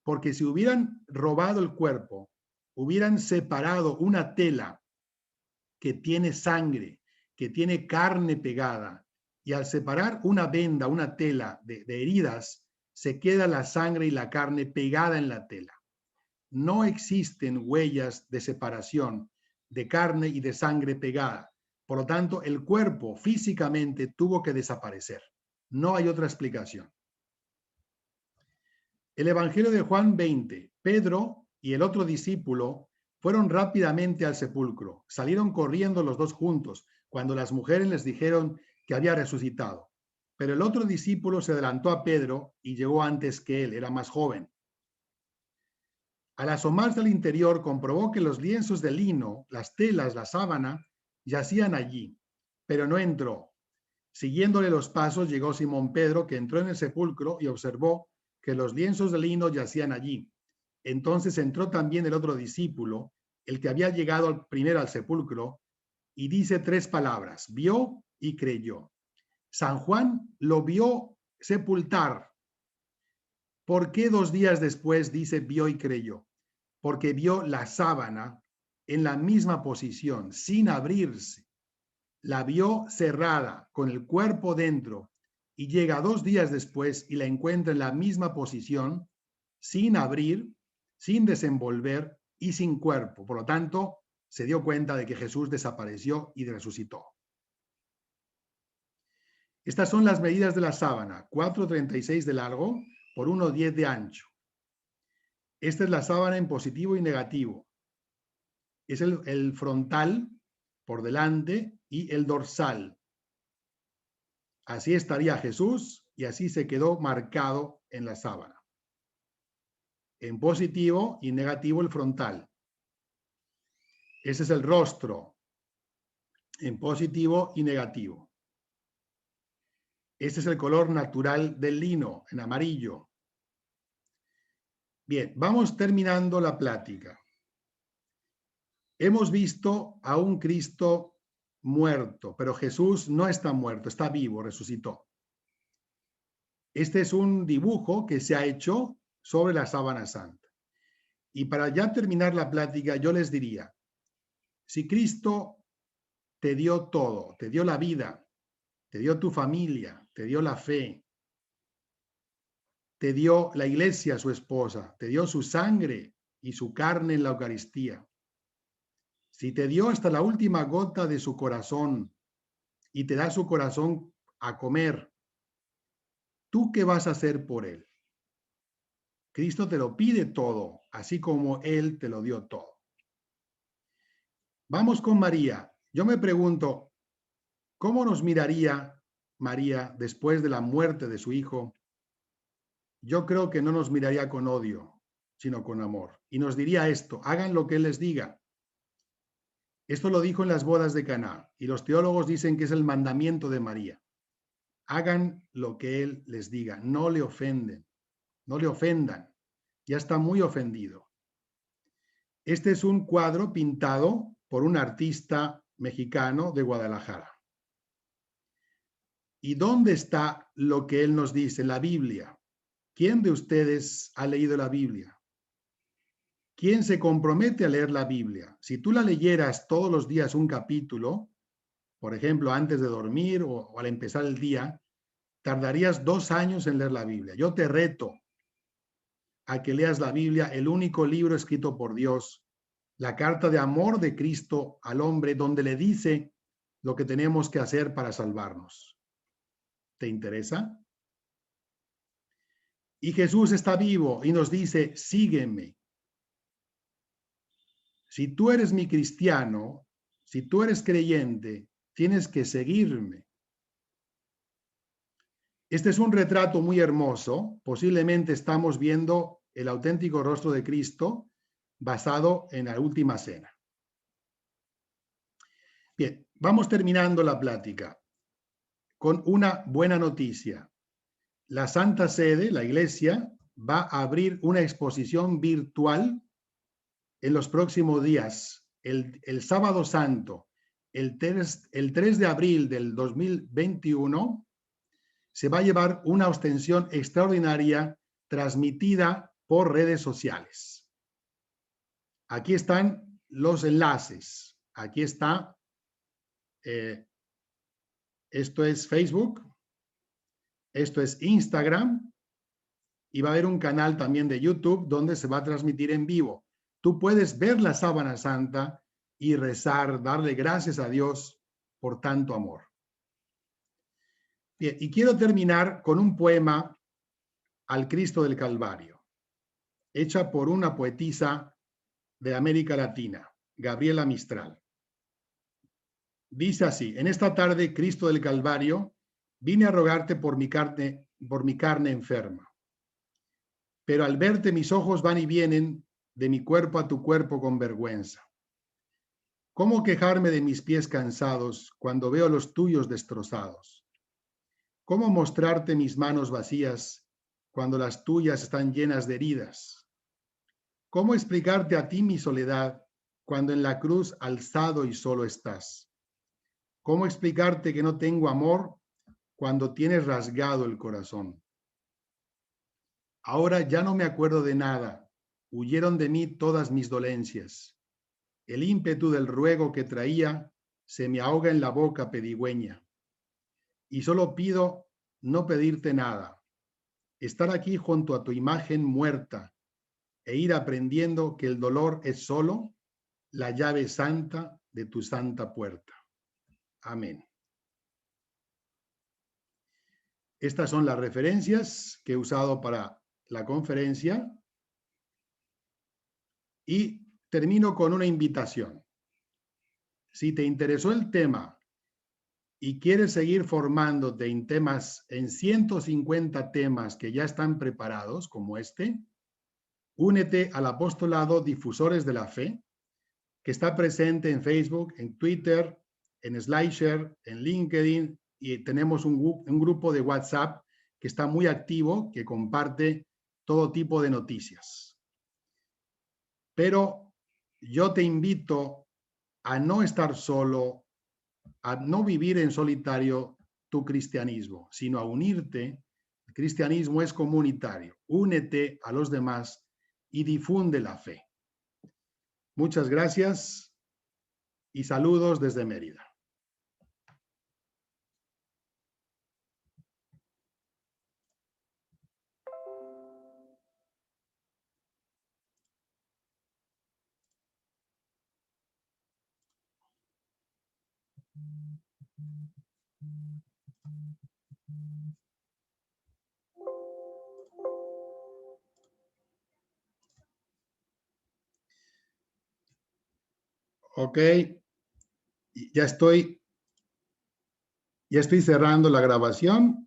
porque si hubieran robado el cuerpo, hubieran separado una tela que tiene sangre, que tiene carne pegada, y al separar una venda, una tela de heridas, se queda la sangre y la carne pegada en la tela. No existen huellas de separación de carne y de sangre pegada. Por lo tanto, el cuerpo físicamente tuvo que desaparecer. No hay otra explicación. El Evangelio de Juan 20. Pedro y el otro discípulo fueron rápidamente al sepulcro. Salieron corriendo los dos juntos cuando las mujeres les dijeron que había resucitado. Pero el otro discípulo se adelantó a Pedro y llegó antes que él, era más joven. Al asomarse al interior, comprobó que los lienzos de lino, las telas, la sábana, yacían allí, pero no entró. Siguiéndole los pasos, llegó Simón Pedro, que entró en el sepulcro y observó que los lienzos de lino yacían allí. Entonces entró también el otro discípulo, el que había llegado primero al sepulcro, y dice 3 palabras: vio y creyó. San Juan lo vio sepultar. ¿Por qué 2 días después dice vio y creyó? Porque vio la sábana en la misma posición, sin abrirse. La vio cerrada, con el cuerpo dentro, y llega 2 días después y la encuentra en la misma posición, sin abrir, sin desenvolver y sin cuerpo. Por lo tanto, se dio cuenta de que Jesús desapareció y resucitó. Estas son las medidas de la sábana, 4,36 de largo por 1,10 de ancho. Esta es la sábana en positivo y negativo. Es el frontal por delante y el dorsal. Así estaría Jesús y así se quedó marcado en la sábana. En positivo y negativo el frontal. Ese es el rostro, en positivo y negativo. Este es el color natural del lino, en amarillo. Bien, vamos terminando la plática. Hemos visto a un Cristo muerto, pero Jesús no está muerto, está vivo, resucitó. Este es un dibujo que se ha hecho sobre la sábana santa. Y para ya terminar la plática, yo les diría, si Cristo te dio todo, te dio la vida, te dio tu familia, te dio la fe, te dio la iglesia, su esposa, te dio su sangre y su carne en la Eucaristía, si te dio hasta la última gota de su corazón y te da su corazón a comer, ¿tú qué vas a hacer por él? Cristo te lo pide todo, así como él te lo dio todo. Vamos con María. Yo me pregunto, ¿cómo nos miraría María después de la muerte de su hijo? Yo creo que no nos miraría con odio, sino con amor. Y nos diría esto, hagan lo que él les diga. Esto lo dijo en las bodas de Caná, y los teólogos dicen que es el mandamiento de María. Hagan lo que él les diga, no le ofenden, no le ofendan. Ya está muy ofendido. Este es un cuadro pintado por un artista mexicano de Guadalajara. ¿Y dónde está lo que él nos dice? La Biblia. ¿Quién de ustedes ha leído la Biblia? ¿Quién se compromete a leer la Biblia? Si tú la leyeras todos los días un capítulo, por ejemplo, antes de dormir o al empezar el día, tardarías 2 años en leer la Biblia. Yo te reto a que leas la Biblia, el único libro escrito por Dios, la carta de amor de Cristo al hombre, donde le dice lo que tenemos que hacer para salvarnos. ¿Te interesa? Y Jesús está vivo y nos dice, sígueme. Si tú eres mi cristiano, si tú eres creyente, tienes que seguirme. Este es un retrato muy hermoso. Posiblemente estamos viendo el auténtico rostro de Cristo basado en la última cena. Bien, vamos terminando la plática con una buena noticia. La Santa Sede, la Iglesia, va a abrir una exposición virtual en los próximos días. El Sábado Santo, el 3 de abril del 2021, se va a llevar una ostensión extraordinaria transmitida por redes sociales. Aquí están los enlaces. Aquí está, esto es Facebook, esto es Instagram, y va a haber un canal también de YouTube donde se va a transmitir en vivo. Tú puedes ver la sábana santa y rezar, darle gracias a Dios por tanto amor. Bien, y quiero terminar con un poema al Cristo del Calvario, hecha por una poetisa de América Latina, Gabriela Mistral. Dice así: en esta tarde, Cristo del Calvario, vine a rogarte por mi carne enferma. Pero al verte mis ojos van y vienen de mi cuerpo a tu cuerpo con vergüenza. ¿Cómo quejarme de mis pies cansados cuando veo los tuyos destrozados? ¿Cómo mostrarte mis manos vacías cuando las tuyas están llenas de heridas? ¿Cómo explicarte a ti mi soledad cuando en la cruz alzado y solo estás? ¿Cómo explicarte que no tengo amor cuando tienes rasgado el corazón? Ahora ya no me acuerdo de nada, huyeron de mí todas mis dolencias. El ímpetu del ruego que traía se me ahoga en la boca pedigüeña. Y solo pido no pedirte nada, estar aquí junto a tu imagen muerta e ir aprendiendo que el dolor es solo la llave santa de tu santa puerta. Amén. Estas son las referencias que he usado para la conferencia y termino con una invitación. Si te interesó el tema y quieres seguir formándote en 150 temas que ya están preparados, como este, únete al apostolado Difusores de la Fe, que está presente en Facebook, en Twitter, en SlideShare, en LinkedIn, y tenemos un grupo de WhatsApp que está muy activo, que comparte todo tipo de noticias. Pero yo te invito a no estar solo, a no vivir en solitario tu cristianismo, sino a unirte. El cristianismo es comunitario. Únete a los demás y difunde la fe. Muchas gracias y saludos desde Mérida. Ok, ya estoy cerrando la grabación.